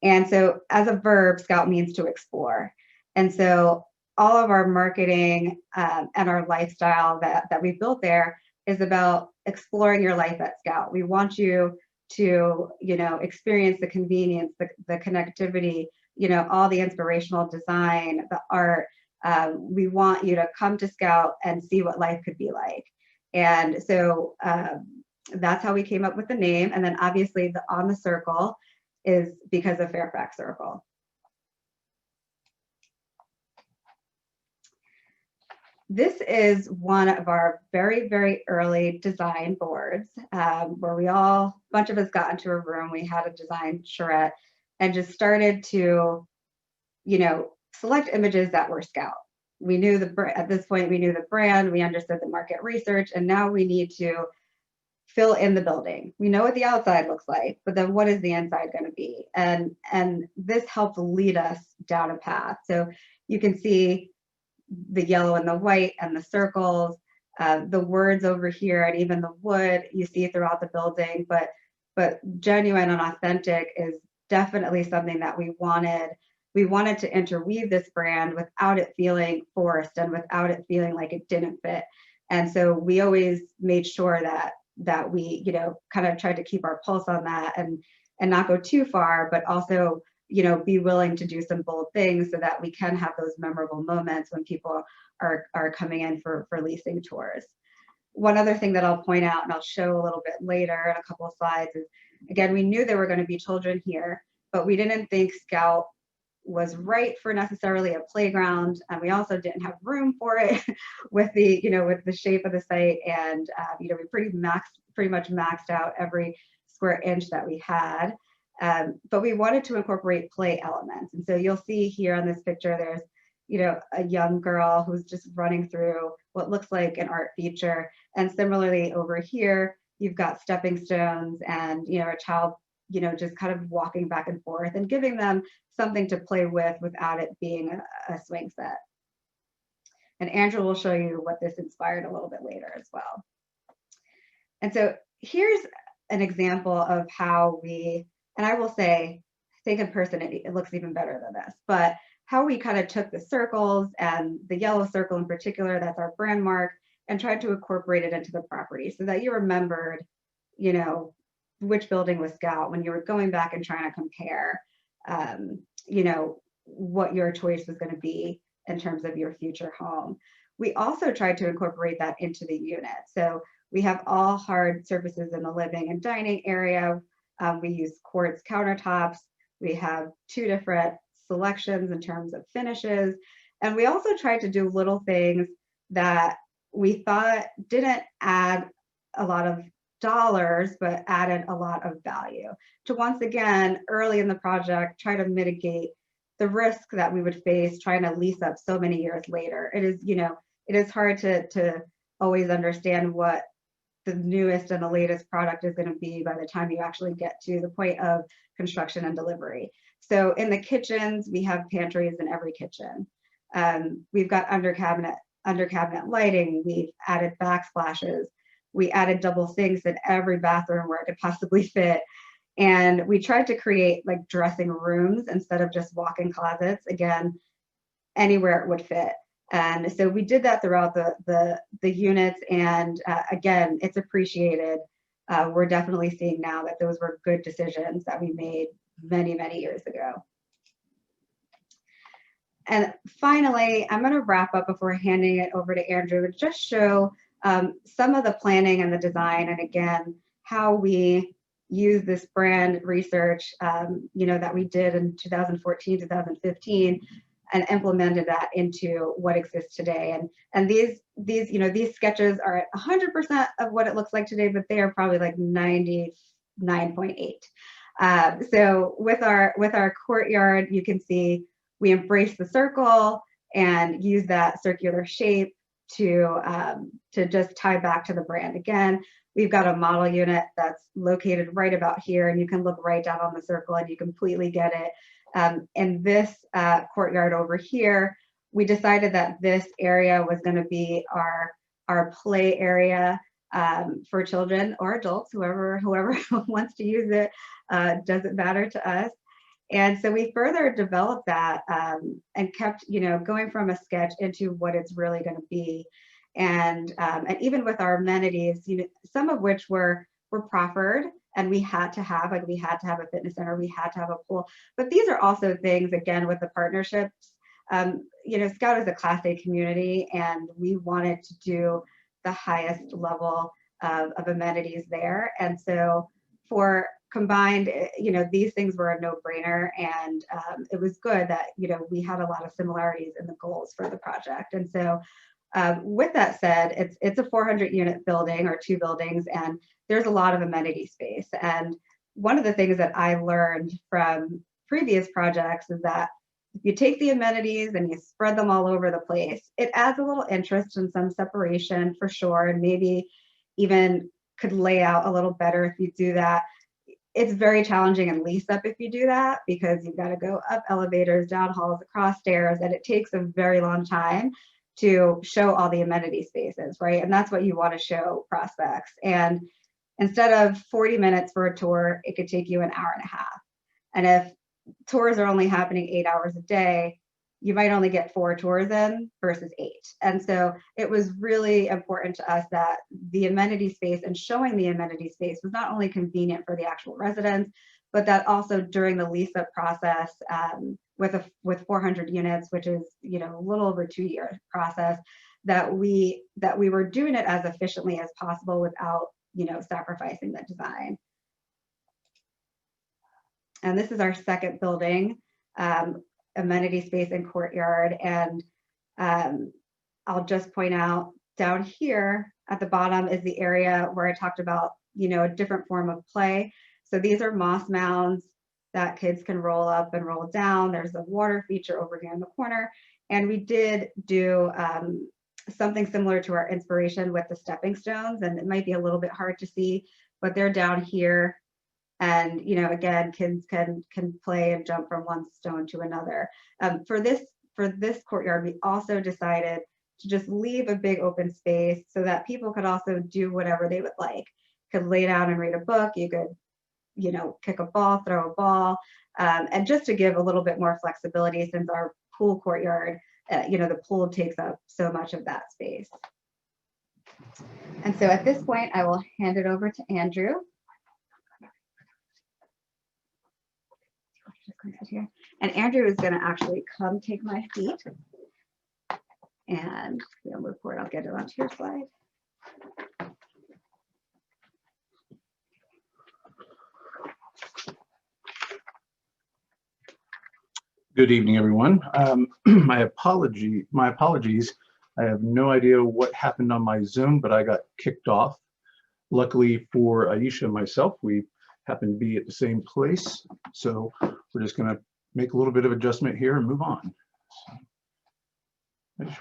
And so as a verb, Scout means to explore. And so all of our marketing and our lifestyle that we built there is about exploring your life at Scout. We want you to, you know, experience the convenience, the connectivity, you know, all the inspirational design, the art. We want you to come to Scout and see what life could be like. And so that's how we came up with the name. And then obviously the on the circle is because of Fairfax Circle. This is one of our very, very early design boards where a bunch of us got into a room, we had a design charrette and just started to, you know, select images that were Scout. We knew at this point, we knew the brand, we understood the market research, and now we need to fill in the building. We know what the outside looks like, but then what is the inside going to be? And this helped lead us down a path. So you can see the yellow and the white and the circles, the words over here, and even the wood you see throughout the building. But genuine and authentic is definitely something that we wanted. We wanted to interweave this brand without it feeling forced and without it feeling like it didn't fit. And so we always made sure that we, you know, kind of tried to keep our pulse on that and not go too far, but also, you know, be willing to do some bold things so that we can have those memorable moments when people are coming in for leasing tours. One other thing that I'll point out, and I'll show a little bit later in a couple of slides, is again, we knew there were going to be children here, but we didn't think Scout was right for necessarily a playground, and we also didn't have room for it with the, you know, with the shape of the site. And you know, we pretty much maxed out every square inch that we had. But we wanted to incorporate play elements. And so you'll see here on this picture, there's, you know, a young girl who's just running through what looks like an art feature. And similarly over here, you've got stepping stones and, you know, a child, you know, just kind of walking back and forth and giving them something to play with without it being a swing set. And Andrew will show you what this inspired a little bit later as well. And so here's an example of how we, and I will say, I think in person it looks even better than this, but how we kind of took the circles and the yellow circle in particular, that's our brand mark, and tried to incorporate it into the property so that you remembered, you know, which building was Scout when you were going back and trying to compare, you know, what your choice was going to be in terms of your future home. We also tried to incorporate that into the unit. So we have all hard surfaces in the living and dining area. We use quartz countertops. We have 2 different selections in terms of finishes. And we also tried to do little things that we thought didn't add a lot of dollars, but added a lot of value to, once again, early in the project, try to mitigate the risk that we would face trying to lease up so many years later. It is, you know, it is hard to always understand what the newest and the latest product is going to be by the time you actually get to the point of construction and delivery. So in the kitchens, we have pantries in every kitchen. We've got under cabinet lighting. We've added backsplashes. We added double sinks in every bathroom where it could possibly fit. And we tried to create like dressing rooms instead of just walk-in closets, again, anywhere it would fit. And so we did that throughout the units, and again, it's appreciated. We're definitely seeing now that those were good decisions that we made many, many years ago. And finally, I'm going to wrap up before handing it over to Andrew and just show some of the planning and the design, and again, how we use this brand research, that we did in 2014, 2015, and implemented that into what exists today. And these sketches are at 100% of what it looks like today, but they are probably like 99.8. So with our courtyard, you can see we embrace the circle and use that circular shape to just tie back to the brand. Again, we've got a model unit that's located right about here, and you can look right down on the circle and you completely get it. In this courtyard over here, we decided that this area was going to be our play area for children or adults, whoever wants to use it, doesn't matter to us. And so we further developed that and kept, going from a sketch into what it's really going to be. And even with our amenities, some of which were proffered, and we had to have a fitness center, we had to have a pool. But these are also things, again, with the partnerships. Scout is a Class A community, and we wanted to do the highest level of amenities there. And so for combined, these things were a no-brainer, and it was good that, we had a lot of similarities in the goals for the project. And so with that said, it's a 400-unit building, or 2 buildings, and there's a lot of amenity space. And one of the things that I learned from previous projects is that if you take the amenities and you spread them all over the place, it adds a little interest and some separation for sure, and maybe even could lay out a little better if you do that. It's very challenging in lease up if you do that, because you've got to go up elevators, down halls, across stairs, and it takes a very long time to show all the amenity spaces, right? And that's what you want to show prospects. And instead of 40 minutes for a tour, it could take you an hour and a half. And if tours are only happening 8 hours a day, you might only get 4 tours in versus 8. And so it was really important to us that the amenity space and showing the amenity space was not only convenient for the actual residents, but that also during the lease up process, with 400 units, which is a little over 2-year process, that we were doing it as efficiently as possible without sacrificing the design. And this is our second building, amenity space and courtyard. And I'll just point out down here at the bottom is the area where I talked about a different form of play. So these are moss mounds that kids can roll up and roll down. There's a water feature over here in the corner. And we did do something similar to our inspiration with the stepping stones. And it might be a little bit hard to see, but they're down here. And, again, kids can play and jump from one stone to another. For this courtyard, we also decided to just leave a big open space so that people could also do whatever they would like. Could lay down and read a book. You could kick a ball, throw a ball, and just to give a little bit more flexibility, since our pool courtyard, the pool takes up so much of that space. And so at this point, I will hand it over to Andrew. And Andrew is going to actually come take my seat, and we'll move forward. I'll get it onto your slide. Good evening, everyone. My apologies. I have no idea what happened on my Zoom, but I got kicked off. Luckily for Aisha and myself, we happen to be at the same place. So we're just going to make a little bit of adjustment here and move on.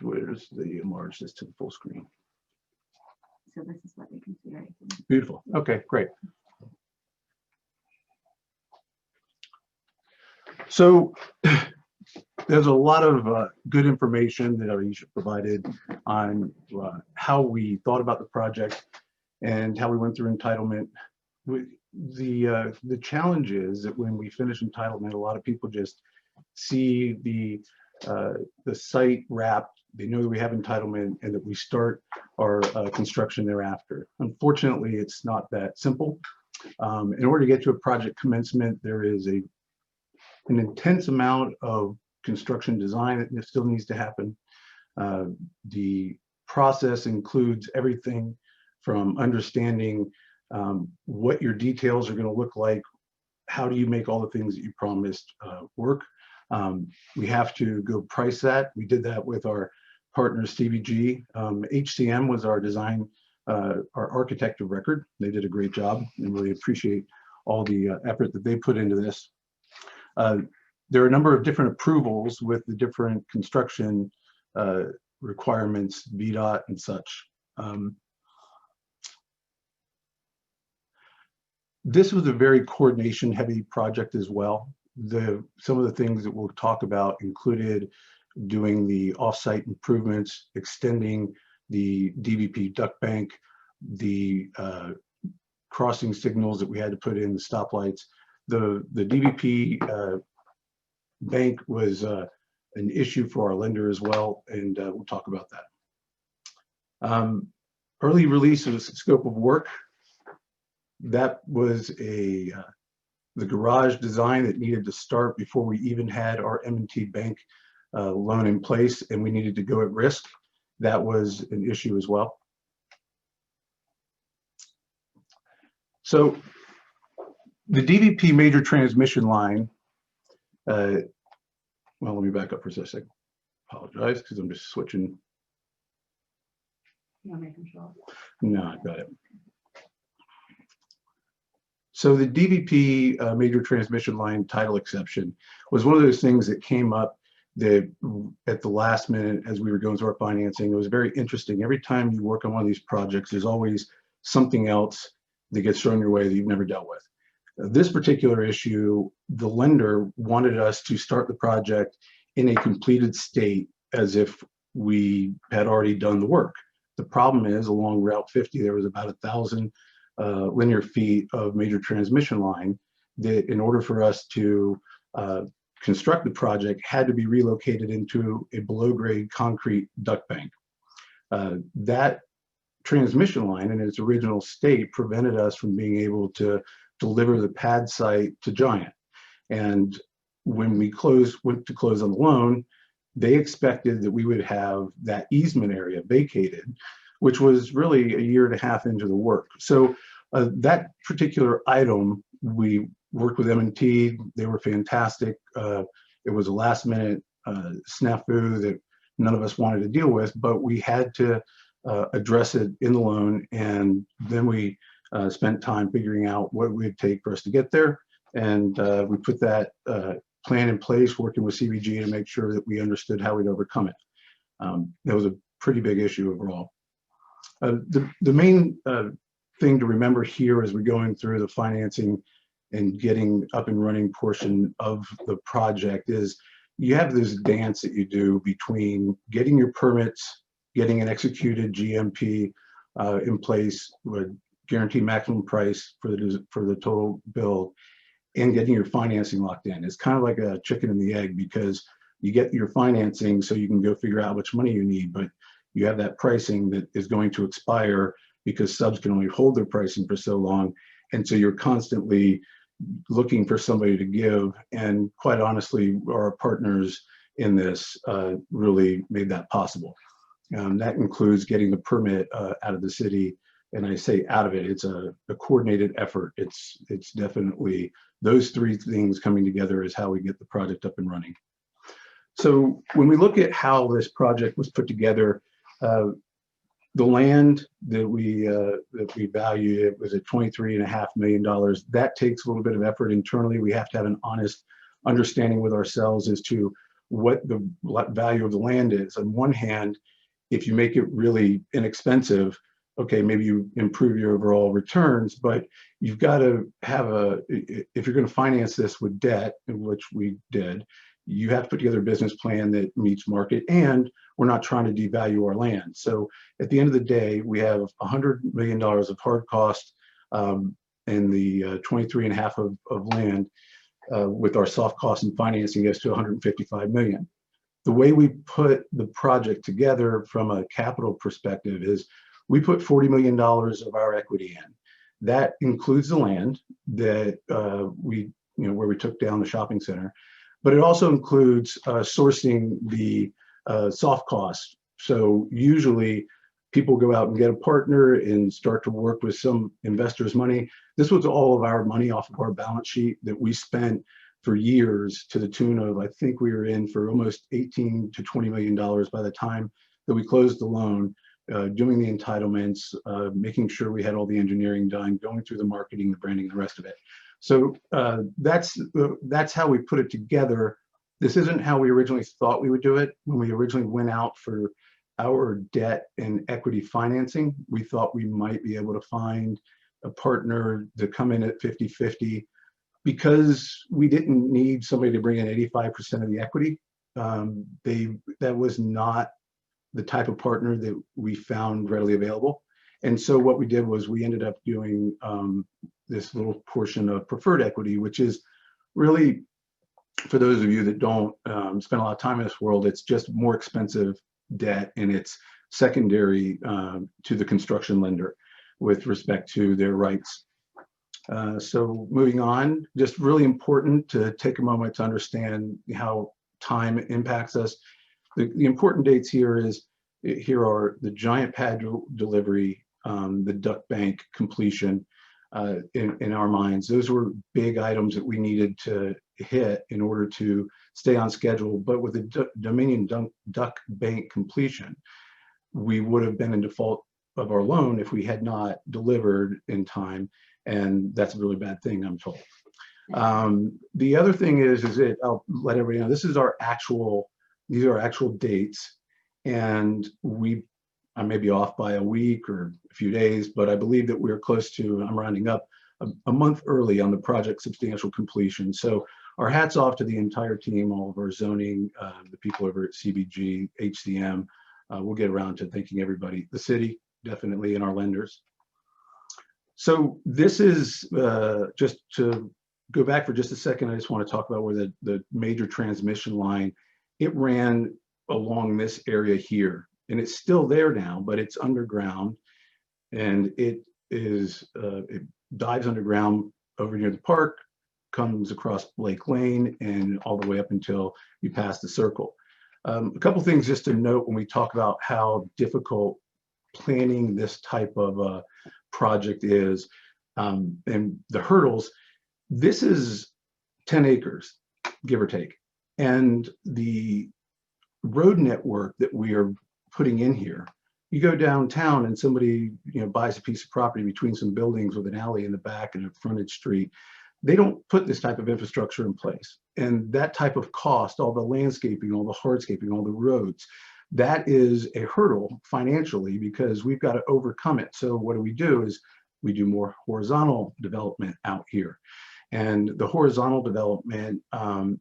Where's the enlarge this to the full screen? So this is what we can see right here. Beautiful. Okay, great. So there's a lot of good information that Aisha provided on how we thought about the project and how we went through entitlement. The challenge is that when we finish entitlement, a lot of people just see the site wrapped. They know that we have entitlement and that we start our construction thereafter. Unfortunately, it's not that simple. In order to get to a project commencement, there is an intense amount of construction design that still needs to happen. The process includes everything from understanding what your details are going to look like. How do you make all the things that you promised work? We have to go price that. We did that with our partner CVG. HCM was our design, our architect of record. They did a great job and really appreciate all the effort that they put into this. There are a number of different approvals with the different construction requirements, VDOT and such. This was a very coordination heavy project as well. Some of the things that we'll talk about included doing the offsite improvements, extending the DVP duct bank, the crossing signals that we had to put in, the stoplights. The DVP bank was an issue for our lender as well, and we'll talk about that. Early release of the scope of work. That was the garage design that needed to start before we even had our M&T bank loan in place, and we needed to go at risk. That was an issue as well. So the DVP major transmission line, well, let me back up for a second. Apologize, because I'm just switching. You want to make them show up? No, I got it. So the DVP major transmission line title exception was one of those things that came up that at the last minute as we were going through our financing. It was very interesting. Every time you work on one of these projects, there's always something else that gets thrown your way that you've never dealt with. This particular issue, the lender wanted us to start the project in a completed state as if we had already done the work. The problem is along Route 50, there was about 1,000 linear feet of major transmission line that in order for us to construct the project had to be relocated into a below grade concrete duct bank. That transmission line in its original state prevented us from being able to deliver the pad site to Giant. And when we went to close on the loan, they expected that we would have that easement area vacated, which was really a year and a half into the work. So that particular item, we worked with M&T. They were fantastic. It was a last minute snafu that none of us wanted to deal with, but we had to address it in the loan. And then we spent time figuring out what it would take for us to get there. And we put that plan in place, working with CVG to make sure that we understood how we'd overcome it. That was a pretty big issue overall. The main thing to remember here as we're going through the financing and getting up and running portion of the project is you have this dance that you do between getting your permits, getting an executed GMP in place with guaranteed maximum price for the total build, and getting your financing locked in. It's kind of like a chicken and the egg, because you get your financing so you can go figure out how much money you need, but you have that pricing that is going to expire because subs can only hold their pricing for so long. And so you're constantly looking for somebody to give. And quite honestly, our partners in this really made that possible. That includes getting the permit out of the city. And I say out of it, it's a coordinated effort. It's definitely those three things coming together is how we get the project up and running. So when we look at how this project was put together, the land that we valued, it was at $23.5 million. That takes a little bit of effort internally. We have to have an honest understanding with ourselves as to what the value of the land is. On one hand, if you make it really inexpensive, okay, maybe you improve your overall returns, but you've got to have if you're going to finance this with debt, which we did, you have to put together a business plan that meets market, and we're not trying to devalue our land. So at the end of the day, we have $100 million of hard cost and the 23.5 of land with our soft cost and financing gets to 155 million. The way we put the project together from a capital perspective is we put $40 million of our equity in. That includes the land that where we took down the shopping center, but it also includes sourcing the soft costs. So usually people go out and get a partner and start to work with some investors' money. This was all of our money off of our balance sheet that we spent for years to the tune of, I think we were in for almost $18 to $20 million by the time that we closed the loan, doing the entitlements, making sure we had all the engineering done, going through the marketing, the branding, the rest of it. So that's how we put it together. This isn't how we originally thought we would do it. When we originally went out for our debt and equity financing, we thought we might be able to find a partner to come in at 50-50 because we didn't need somebody to bring in 85% of the equity. That was not the type of partner that we found readily available. And so what we did was we ended up doing this little portion of preferred equity, which is really, for those of you that don't spend a lot of time in this world, it's just more expensive debt, and it's secondary to the construction lender with respect to their rights. So moving on, just really important to take a moment to understand how time impacts us. The important dates here are the giant pad delivery, the duck bank completion. In our minds, those were big items that we needed to hit in order to stay on schedule. But with the Dominion duck bank completion, we would have been in default of our loan if we had not delivered in time, and that's a really bad thing, I'm told. The other thing is that I'll let everybody know, these are actual dates, and I may be off by a week or a few days, but I believe that we're close to, I'm rounding up, a month early on the project substantial completion. So our hats off to the entire team, all of our zoning, the people over at CBG, HCM. We'll get around to thanking everybody, the city, definitely, and our lenders. So this is just to go back for just a second. I just want to talk about where the major transmission line, it ran along this area here. And it's still there now, but it's underground, and it dives underground over near the park, comes across Blake Lane, and all the way up until you pass the circle. A couple things just to note when we talk about how difficult planning this type of project is, and the hurdles. This is 10 acres, give or take, and the road network that we are putting in here, you go downtown and somebody buys a piece of property between some buildings with an alley in the back and a frontage street. They don't put this type of infrastructure in place, and that type of cost, all the landscaping, all the hardscaping, all the roads, that is a hurdle financially because we've got to overcome it. So what do is we do more horizontal development out here. And the horizontal development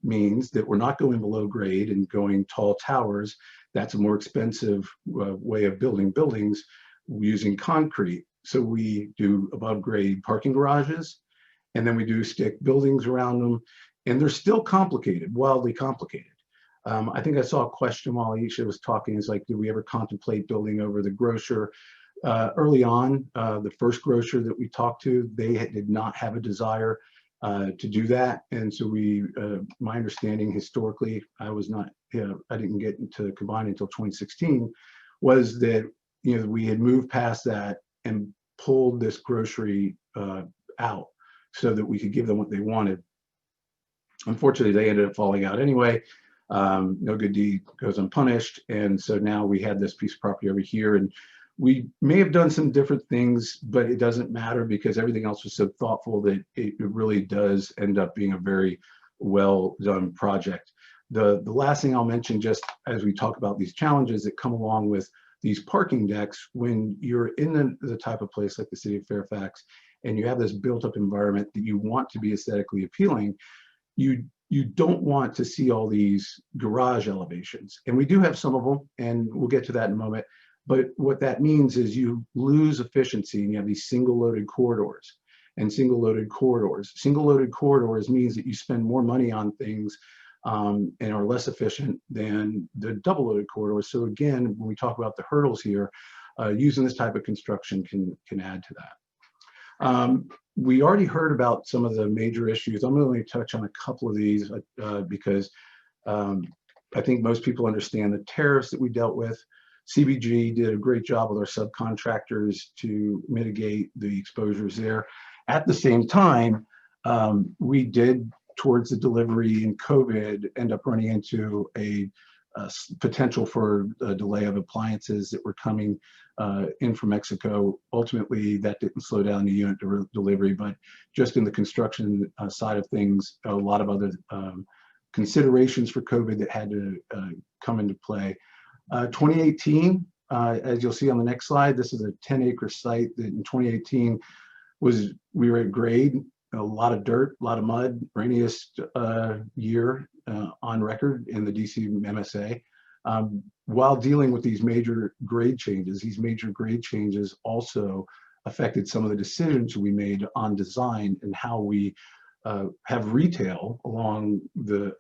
means that we're not going below grade and going tall towers. That's a more expensive way of building buildings using concrete. So we do above grade parking garages, and then we do stick buildings around them. And they're still complicated, wildly complicated. I think I saw a question while Aisha was talking, is like, did we ever contemplate building over the grocer? Early on, the first grocer that we talked to, they did not have a desire to do that. And so my understanding historically, I didn't get into combine until 2016, was that we had moved past that and pulled this grocery out so that we could give them what they wanted. Unfortunately, they ended up falling out anyway. No good deed goes unpunished. And so now we had this piece of property over here, and we may have done some different things, but it doesn't matter because everything else was so thoughtful that it really does end up being a very well done project. The last thing I'll mention, just as we talk about these challenges that come along with these parking decks, when you're in the type of place like the City of Fairfax, and you have this built-up environment that you want to be aesthetically appealing, you don't want to see all these garage elevations. And we do have some of them, and we'll get to that in a moment. But what that means is you lose efficiency, and you have these single-loaded corridors. And single-loaded corridors means that you spend more money on things and are less efficient than the double-loaded corridors. So again, when we talk about the hurdles here, using this type of construction can add to that. We already heard about some of the major issues. I'm going to touch on a couple of these because I think most people understand the tariffs that we dealt with. CBG did a great job with our subcontractors to mitigate the exposures there. At the same time, we did, towards the delivery in COVID, end up running into a potential for a delay of appliances that were coming in from Mexico. Ultimately, that didn't slow down the unit delivery, but just in the construction side of things, a lot of other considerations for COVID that had to come into play. 2018, as you'll see on the next slide, this is a 10-acre site that in 2018 we were at grade, a lot of dirt, a lot of mud, rainiest year on record in the DC MSA. While dealing with these major grade changes also affected some of the decisions we made on design and how we have retail along the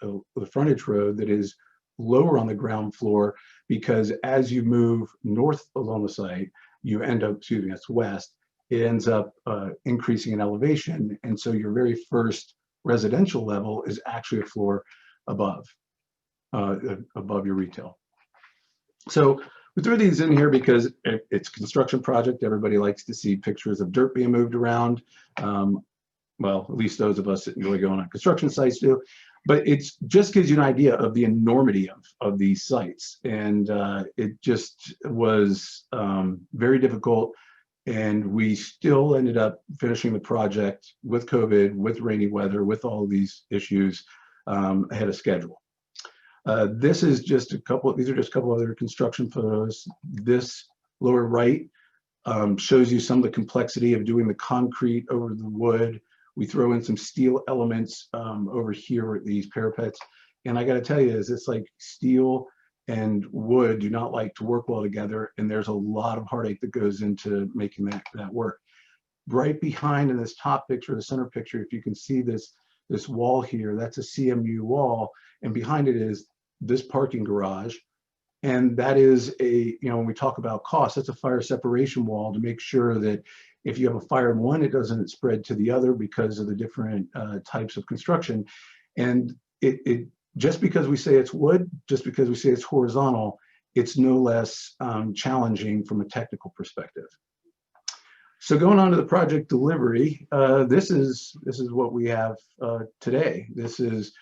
frontage road that is lower on the ground floor, because as you move north along the site, you end up, that's west, it ends up increasing in elevation. And so your very first residential level is actually a floor above your retail. So we threw these in here because it's a construction project. Everybody likes to see pictures of dirt being moved around. Well, at least those of us that enjoy going on construction sites do. But it just gives you an idea of the enormity of these sites. And it just was very difficult. And we still ended up finishing the project with COVID, with rainy weather, with all these issues ahead of schedule. This is just these are just a couple other construction photos. This lower right shows you some of the complexity of doing the concrete over the wood. We throw in some steel elements over here at these parapets. And I got to tell you, it's like steel and wood do not like to work well together. And there's a lot of heartache that goes into making that work. Right behind in this top picture, the center picture, if you can see this wall here, that's a CMU wall. And behind it is this parking garage. And that is when we talk about cost, that's a fire separation wall to make sure that if you have a fire in one, it doesn't spread to the other because of the different types of construction. And it just because we say it's wood, just because we say it's horizontal, it's no less challenging from a technical perspective. So going on to the project delivery, this is what we have today. This is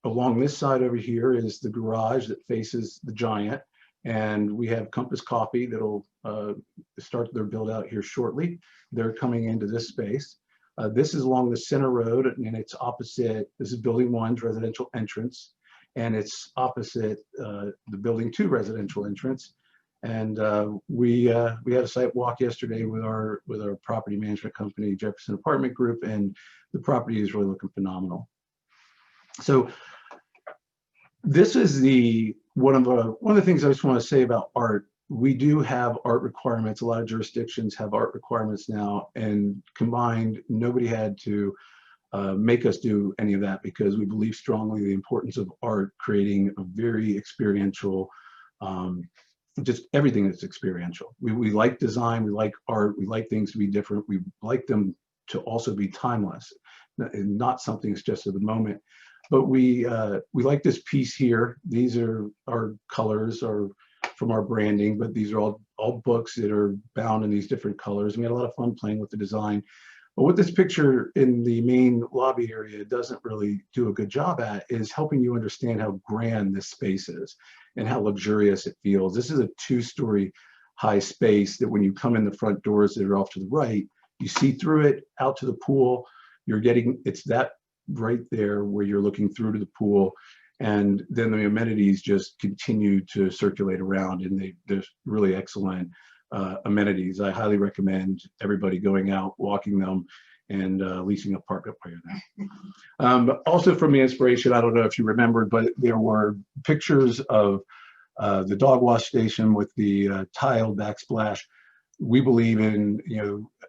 along this side over here is the garage that faces the Giant. And we have Compass Coffee that'll start their build out here shortly. They're coming into this space. This is along the center road, and it's opposite. This is Building 1's residential entrance, and it's opposite the Building 2 residential entrance. And we had a site walk yesterday with our property management company, Jefferson Apartment Group, and the property is really looking phenomenal. So this is one of the things I just want to say about art. We do have art requirements. A lot of jurisdictions have art requirements now, and combined, nobody had to make us do any of that because we believe strongly the importance of art creating a very experiential, just everything that's experiential. We like design, we like art, we like things to be different. We like them to also be timeless, not something that's just of the moment. But we like this piece here. These are our colors or from our branding, but these are all books that are bound in these different colors. We had a lot of fun playing with the design. But what this picture in the main lobby area doesn't really do a good job at is helping you understand how grand this space is and how luxurious it feels. This is a 2-story high space that when you come in the front doors that are off to the right, you see through it out to the pool. It's that right there where you're looking through to the pool. And then the amenities just continue to circulate around, and they're really excellent amenities. I highly recommend everybody going out, walking them, and leasing a park up here now. But also from the inspiration, I don't know if you remembered, but there were pictures of the dog wash station with the tiled backsplash. We believe in,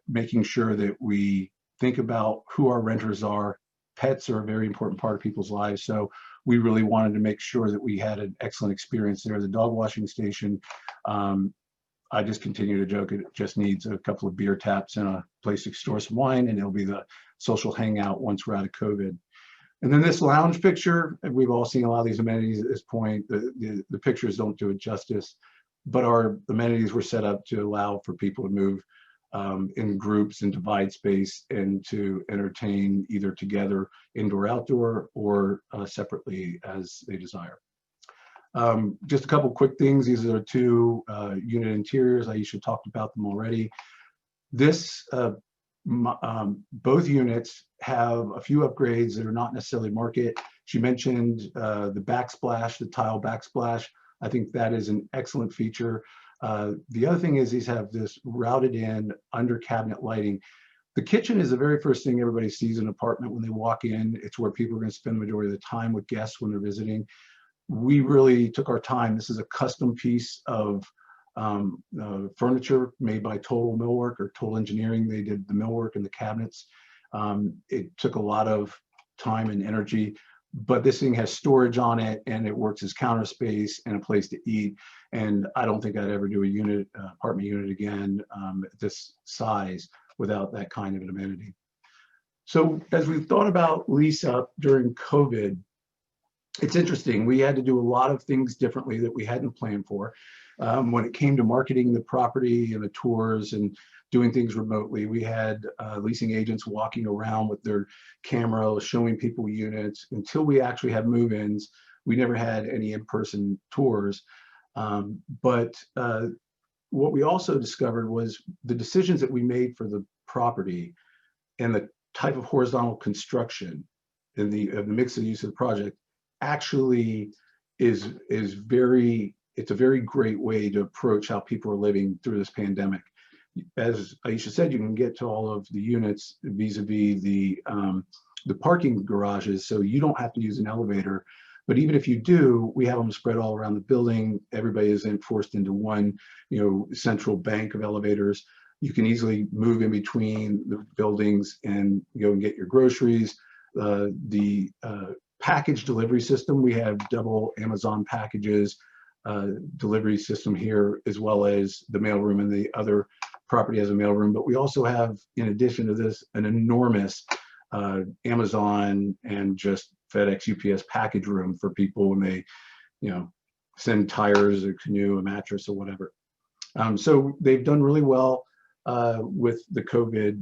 making sure that we think about who our renters are. Pets are a very important part of people's lives, so we really wanted to make sure that we had an excellent experience there. The dog washing station, I just continue to joke, it just needs a couple of beer taps and a place to store some wine, and it'll be the social hangout once we're out of COVID. And then this lounge picture, and we've all seen a lot of these amenities at this point. The pictures don't do it justice, but our amenities were set up to allow for people to move in groups and divide space and to entertain either together, indoor, outdoor, or separately as they desire. Just a couple quick things. These are two unit interiors. Aisha talked about them already. Both units have a few upgrades that are not necessarily market. She mentioned the backsplash, the tile backsplash. I think that is an excellent feature. The other thing is these have this routed in under cabinet lighting. The kitchen is the very first thing everybody sees in an apartment when they walk in. It's where people are going to spend the majority of the time with guests when they're visiting. We really took our time. This is a custom piece of furniture made by Total Millwork or Total Engineering. They did the millwork and the cabinets. It took a lot of time and energy, but this thing has storage on it, and it works as counter space and a place to eat. And I don't think I'd ever do a apartment unit again at this size without that kind of an amenity. So as we've thought about lease up during COVID, it's interesting. We had to do a lot of things differently that we hadn't planned for. When it came to marketing the property and the tours and doing things remotely, we had leasing agents walking around with their camera showing people units. Until we actually had move-ins, we never had any in-person tours. But what we also discovered was the decisions that we made for the property and the type of horizontal construction and the mix of use of the project actually it's a very great way to approach how people are living through this pandemic. As Aisha said, you can get to all of the units vis-a-vis the parking garages, so you don't have to use an elevator. But even if you do, we have them spread all around the building. Everybody isn't forced into one, central bank of elevators. You can easily move in between the buildings and go and get your groceries. The package delivery system, we have double Amazon packages delivery system here, as well as the mailroom, and the other property has a mailroom. But we also have, in addition to this, an enormous Amazon and just FedEx, UPS package room for people when they, send tires, a canoe, a mattress, or whatever. So they've done really well with the COVID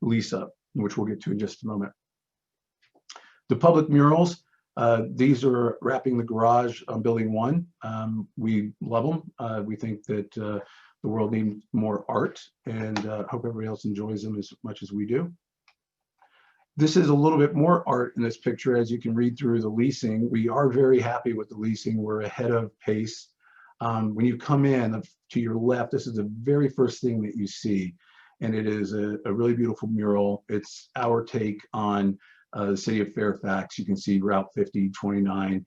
lease up, which we'll get to in just a moment. The public murals, these are wrapping the garage on building 1. We love them. We think that the world needs more art, and hope everybody else enjoys them as much as we do. This is a little bit more art in this picture. As you can read through the leasing, we are very happy with the leasing. We're ahead of pace. When you come in to your left, this is the very first thing that you see, and it is a really beautiful mural. It's our take on the City of Fairfax. You can see Route 5029.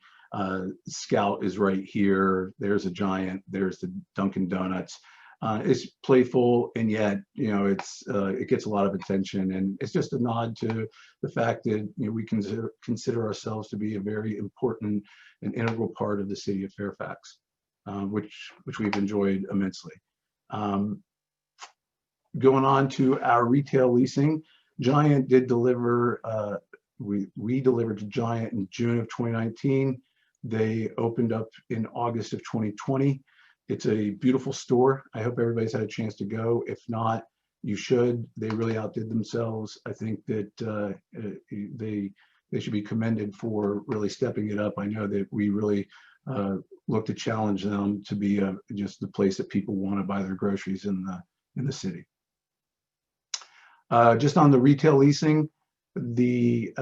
Scout is right here. There's a Giant. There's the Dunkin' Donuts. It's playful, and yet it gets a lot of attention, and it's just a nod to the fact that we consider ourselves to be a very important and integral part of the City of Fairfax, which we've enjoyed immensely. Going on to our retail leasing, Giant did deliver. We delivered to Giant in June of 2019. They opened up in August of 2020. It's a beautiful store. I hope everybody's had a chance to go. If not, you should. They really outdid themselves. I think that they should be commended for really stepping it up. I know that we really look to challenge them to be just the place that people want to buy their groceries in the city. Just on the retail leasing, the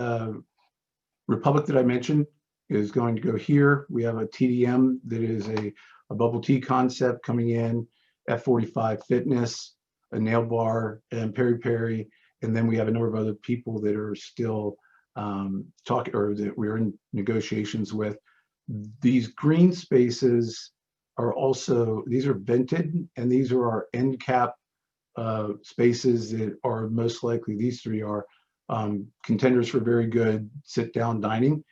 Republic that I mentioned, is going to go here. We have a TDM that is a bubble tea concept coming in, F45 Fitness, a nail bar, and Peri Peri. And then we have a number of other people that are still talking, or that we're in negotiations with. These green spaces are also, these are vented, and these are our end cap spaces that are most likely, these three are contenders for very good sit-down dining.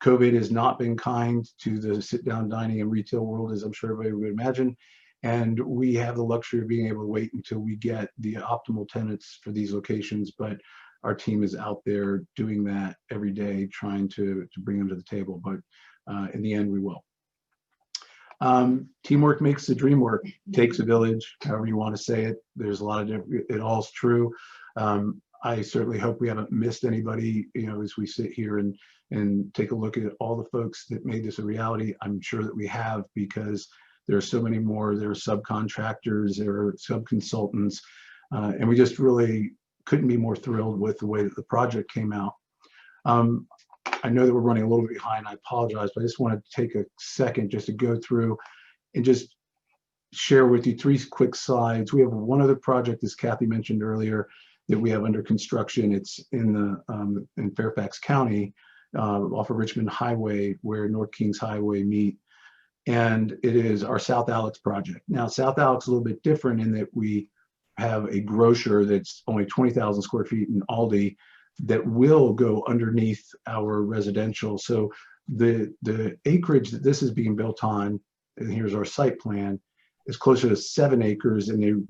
COVID has not been kind to the sit-down dining and retail world, as I'm sure everybody would imagine. And we have the luxury of being able to wait until we get the optimal tenants for these locations. But our team is out there doing that every day, trying to bring them to the table. But in the end, we will. Teamwork makes the dream work. Takes a village, however you want to say it. There's a lot of different, it all's true. I certainly hope we haven't missed anybody, you know, as we sit here and take a look at all the folks that made this a reality. I'm sure that we have, because there are so many more. There are subcontractors, there are sub-consultants, and we just really couldn't be more thrilled with the way that the project came out. I know that we're running a little bit behind. I apologize, but I just want to take a second just to go through and just share with you 3 quick slides. We have one other project, as Kathy mentioned earlier, that we have under construction. It's in the in Fairfax County, off of Richmond Highway, where North Kings Highway meet. And it is our South Alex project. Now, South Alex is a little bit different in that we have a grocer that's only 20,000 square feet in Aldi that will go underneath our residential. So the acreage that this is being built on, and here's our site plan, is closer to 7 acres. And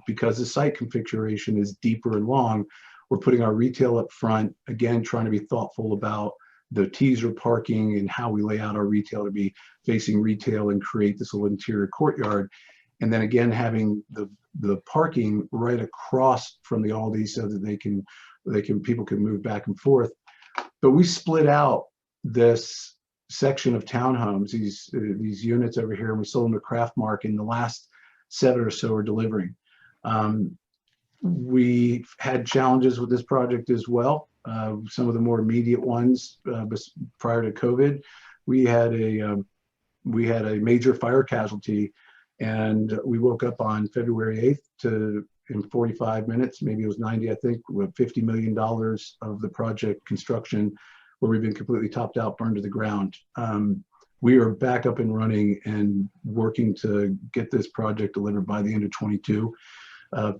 because the site configuration is deeper and long, we're putting our retail up front, again, trying to be thoughtful about the teaser parking and how we lay out our retail to be facing retail and create this little interior courtyard. And then again, having the parking right across from the Aldi so that people can move back and forth. But we split out this section of townhomes, these units over here, and we sold them to Craftmark, and the last 7 or so are delivering. We've had challenges with this project as well. Some of the more immediate ones prior to COVID, we had a major fire casualty, and we woke up on February 8th in 45 minutes, maybe it was 90, I think, with $50 million of the project construction, where we've been completely topped out, burned to the ground. We are back up and running and working to get this project delivered by the end of 22.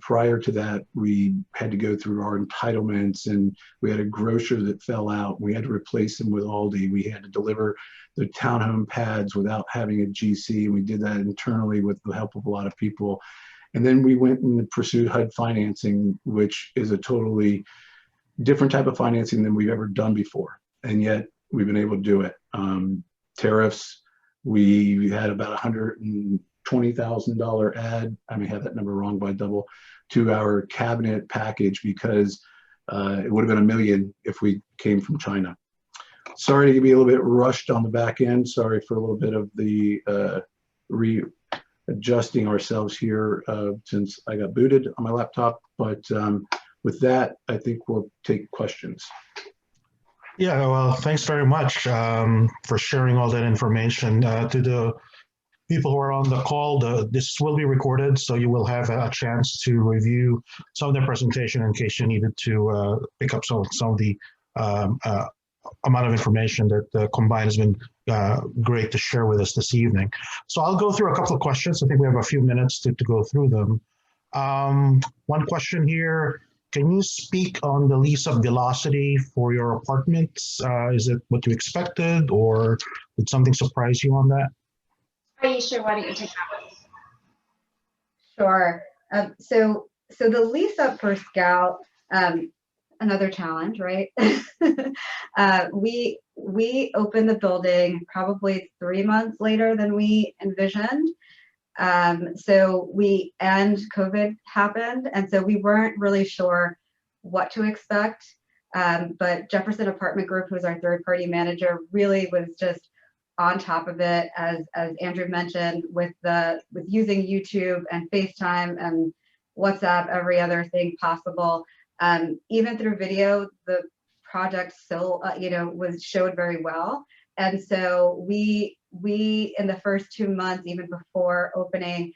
Prior to that, we had to go through our entitlements, and we had a grocer that fell out. We had to replace them with Aldi. We had to deliver the townhome pads without having a GC, and we did that internally with the help of a lot of people. And then we went and pursued HUD financing, which is a totally different type of financing than we've ever done before. And yet we've been able to do it. Tariffs, we had about $120,000 add, I may have that number wrong by double, to our cabinet package, because it would have been $1 million if we came from China. Sorry to be a little bit rushed on the back end. Sorry for a little bit of the readjusting ourselves here since I got booted on my laptop. But with that, I think we'll take questions. Yeah, well, thanks very much for sharing all that information. To the people who are on the call, this will be recorded, so you will have a chance to review some of the presentation in case you needed to pick up some of the amount of information that Combine has been great to share with us this evening. So I'll go through a couple of questions. I think we have a few minutes to go through them. One question here: can you speak on the lease-up velocity for your apartments? Is it what you expected, or did something surprise you on that? Aisha, why don't you take that one? Sure. So the lease up for Scout, another challenge, right? We opened the building probably 3 months later than we envisioned. And COVID happened, and so we weren't really sure what to expect. But Jefferson Apartment Group, who's our third-party manager, really was just on top of it, as Andrew mentioned, with using YouTube and FaceTime and WhatsApp, every other thing possible. Even through video, the project still, showed very well. And so we in the first 2 months, even before opening,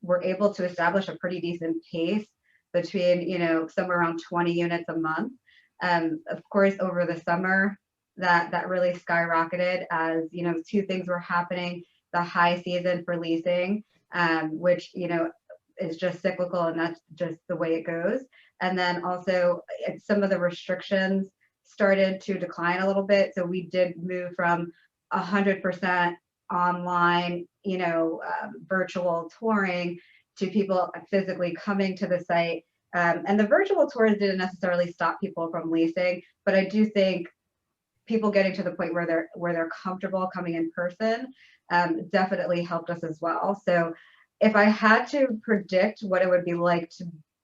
were able to establish a pretty decent pace between, somewhere around 20 units a month. Of course, over the summer, that really skyrocketed as, 2 things were happening: the high season for leasing, which, is just cyclical, and that's just the way it goes. And then also some of the restrictions started to decline a little bit. So we did move from 100% online, virtual touring to people physically coming to the site. And the virtual tours didn't necessarily stop people from leasing, but I do think people getting to the point where they're comfortable coming in person definitely helped us as well. So if I had to predict what it would be like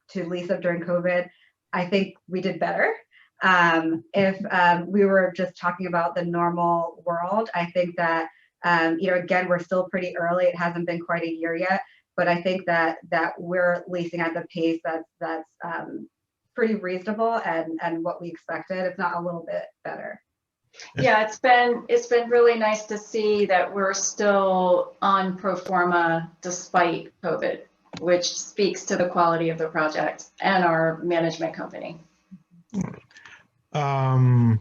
to lease up during COVID, I think we did better. If we were just talking about the normal world, I think that, again, we're still pretty early. It hasn't been quite a year yet, but I think that we're leasing at the pace that's pretty reasonable and what we expected, if not a little bit better. Yeah, it's been really nice to see that we're still on pro forma despite COVID, which speaks to the quality of the project and our management company. Can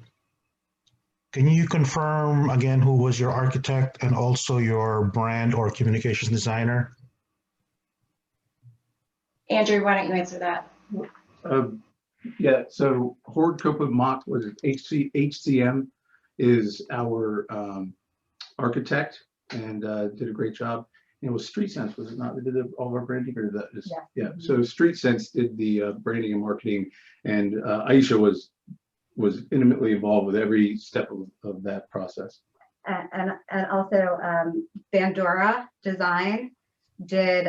you confirm again who was your architect and also your brand or communications designer? Andrew, why don't you answer that? Yeah, so Horde Copeland Mock was HCM is our architect, and did a great job. And it was Street Sense, was it not? They did all of our branding, or that is, yeah. So Street Sense did the branding and marketing, and Aisha was intimately involved with every step of that process. And also Bandura Design did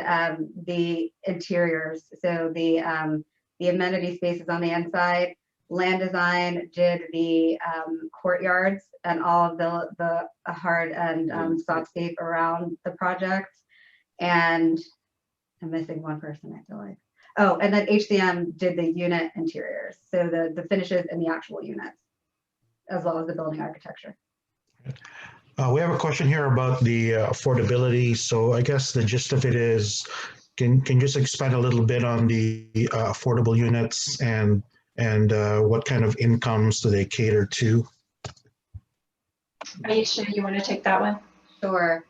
the interiors, so the amenity spaces on the inside. Land Design did the courtyards and all of the hard and softscape around the project. And I'm missing one person, I feel like. Oh, and then HCM did the unit interiors, so the finishes in the actual units, as well as the building architecture. We have a question here about the affordability. So I guess the gist of it is, can you just expand a little bit on the affordable units and what kind of incomes do they cater to? Aisha, you want to take that one? Sure.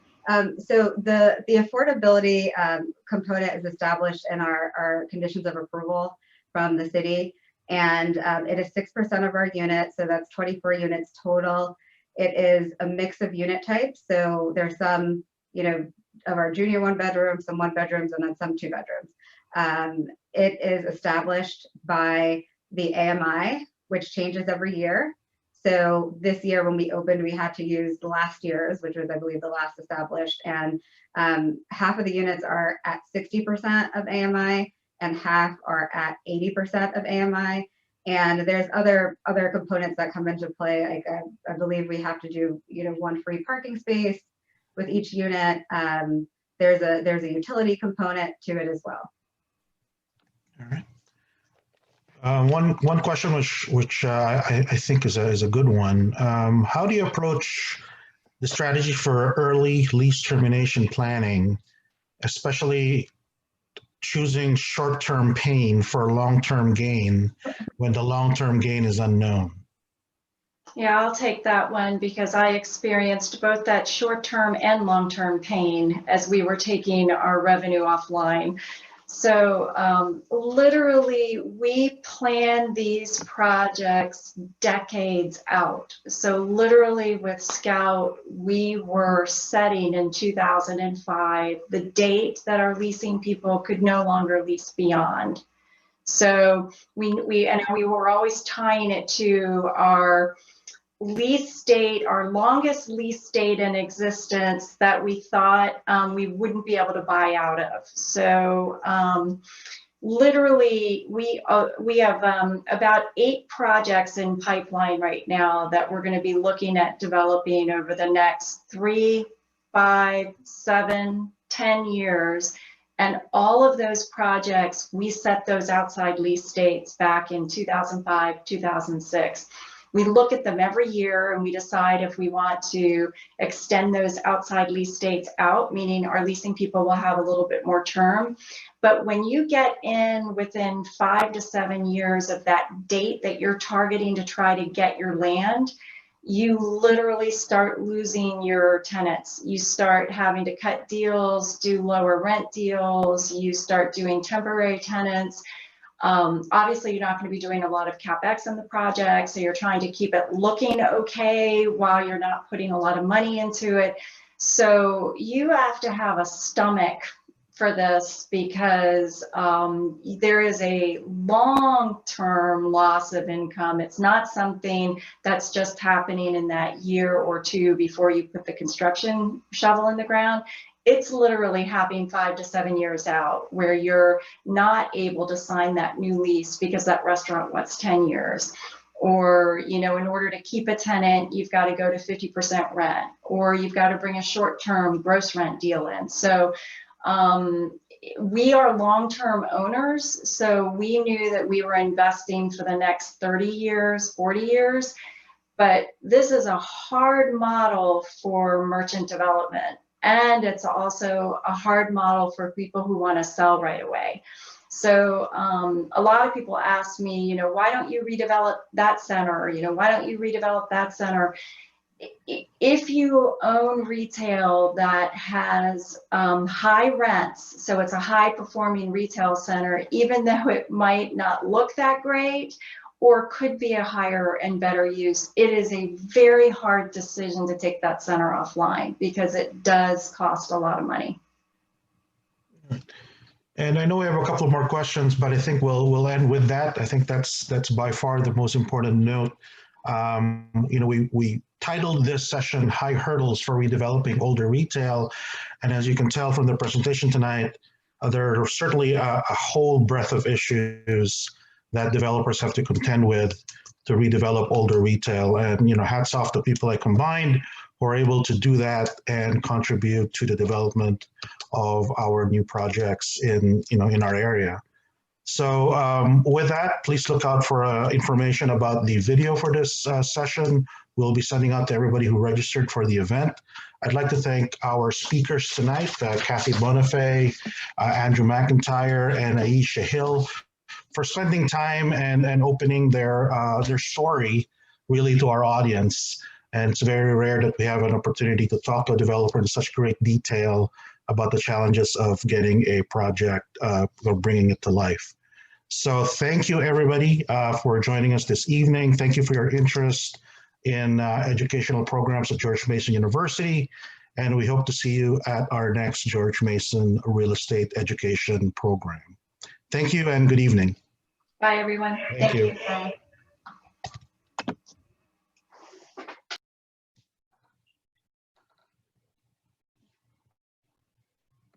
So the affordability component is established in our conditions of approval from the city, and it is 6% of our units, so that's 24 units total. It is a mix of unit types, so there's some, of our junior 1-bedrooms, some 1-bedrooms, and then some 2-bedrooms. It is established by the AMI, which changes every year. So this year when we opened, we had to use last year's, which was, I believe, the last established, and half of the units are at 60% of AMI and half are at 80% of AMI. And there's other components that come into play. Like I believe we have to do, 1 free parking space with each unit. There's a utility component to it as well. All right. One question which I think is a good one. How do you approach the strategy for early lease termination planning, especially choosing short-term pain for long-term gain when the long-term gain is unknown? Yeah, I'll take that one because I experienced both that short-term and long-term pain as we were taking our revenue offline. So literally, we plan these projects decades out. So literally with Scout, we were setting in 2005 the date that our leasing people could no longer lease beyond. So we were always tying it to our lease date, our longest lease date in existence that we thought we wouldn't be able to buy out of. So literally, we have about 8 projects in pipeline right now that we're going to be looking at developing over the next 3, 5, 7, 10 years. And all of those projects, we set those outside lease dates back in 2005, 2006. We look at them every year and we decide if we want to extend those outside lease dates out, meaning our leasing people will have a little bit more term. But when you get in within 5 to 7 years of that date that you're targeting to try to get your land, you literally start losing your tenants. You start having to cut deals, do lower rent deals, you start doing temporary tenants. Obviously, you're not going to be doing a lot of CapEx in the project, so you're trying to keep it looking okay while you're not putting a lot of money into it. So you have to have a stomach for this, because there is a long-term loss of income. It's not something that's just happening in that year or two before you put the construction shovel in the ground. It's literally happening 5 to 7 years out, where you're not able to sign that new lease because that restaurant wants 10 years. Or, you know, in order to keep a tenant, you've got to go to 50% rent, or you've got to bring a short-term gross rent deal in. So we are long-term owners, so we knew that we were investing for the next 30 years, 40 years, but this is a hard model for merchant development, and it's also a hard model for people who want to sell right away. So a lot of people ask me, you know, why don't you redevelop that center? Or, you know, why don't you redevelop that center? If you own retail that has high rents, so it's a high performing retail center, even though it might not look that great or could be a higher and better use, it is a very hard decision to take that center offline, because it does cost a lot of money. And I know we have a couple of more questions, but I think we'll end with that. I think that's by far the most important note. You know, we titled this session "High Hurdles for Redeveloping Older Retail," and as you can tell from the presentation tonight, there are certainly a whole breadth of issues that developers have to contend with to redevelop older retail. And, you know, hats off to people like Combined who are able to do that and contribute to the development of our new projects in, you know, in our area. So with that, please look out for information about the video for this session. We'll be sending out to everybody who registered for the event. I'd like to thank our speakers tonight, Kathy Bonifay, Andrew McIntyre, and Aisha Hill, for spending time and opening their story really to our audience. And it's very rare that we have an opportunity to talk to a developer in such great detail about the challenges of getting a project or bringing it to life. So thank you, everybody, for joining us this evening. Thank you for your interest in educational programs at George Mason University. And we hope to see you at our next George Mason Real Estate Education Program. Thank you and good evening. Bye, everyone. Thank you. Bye.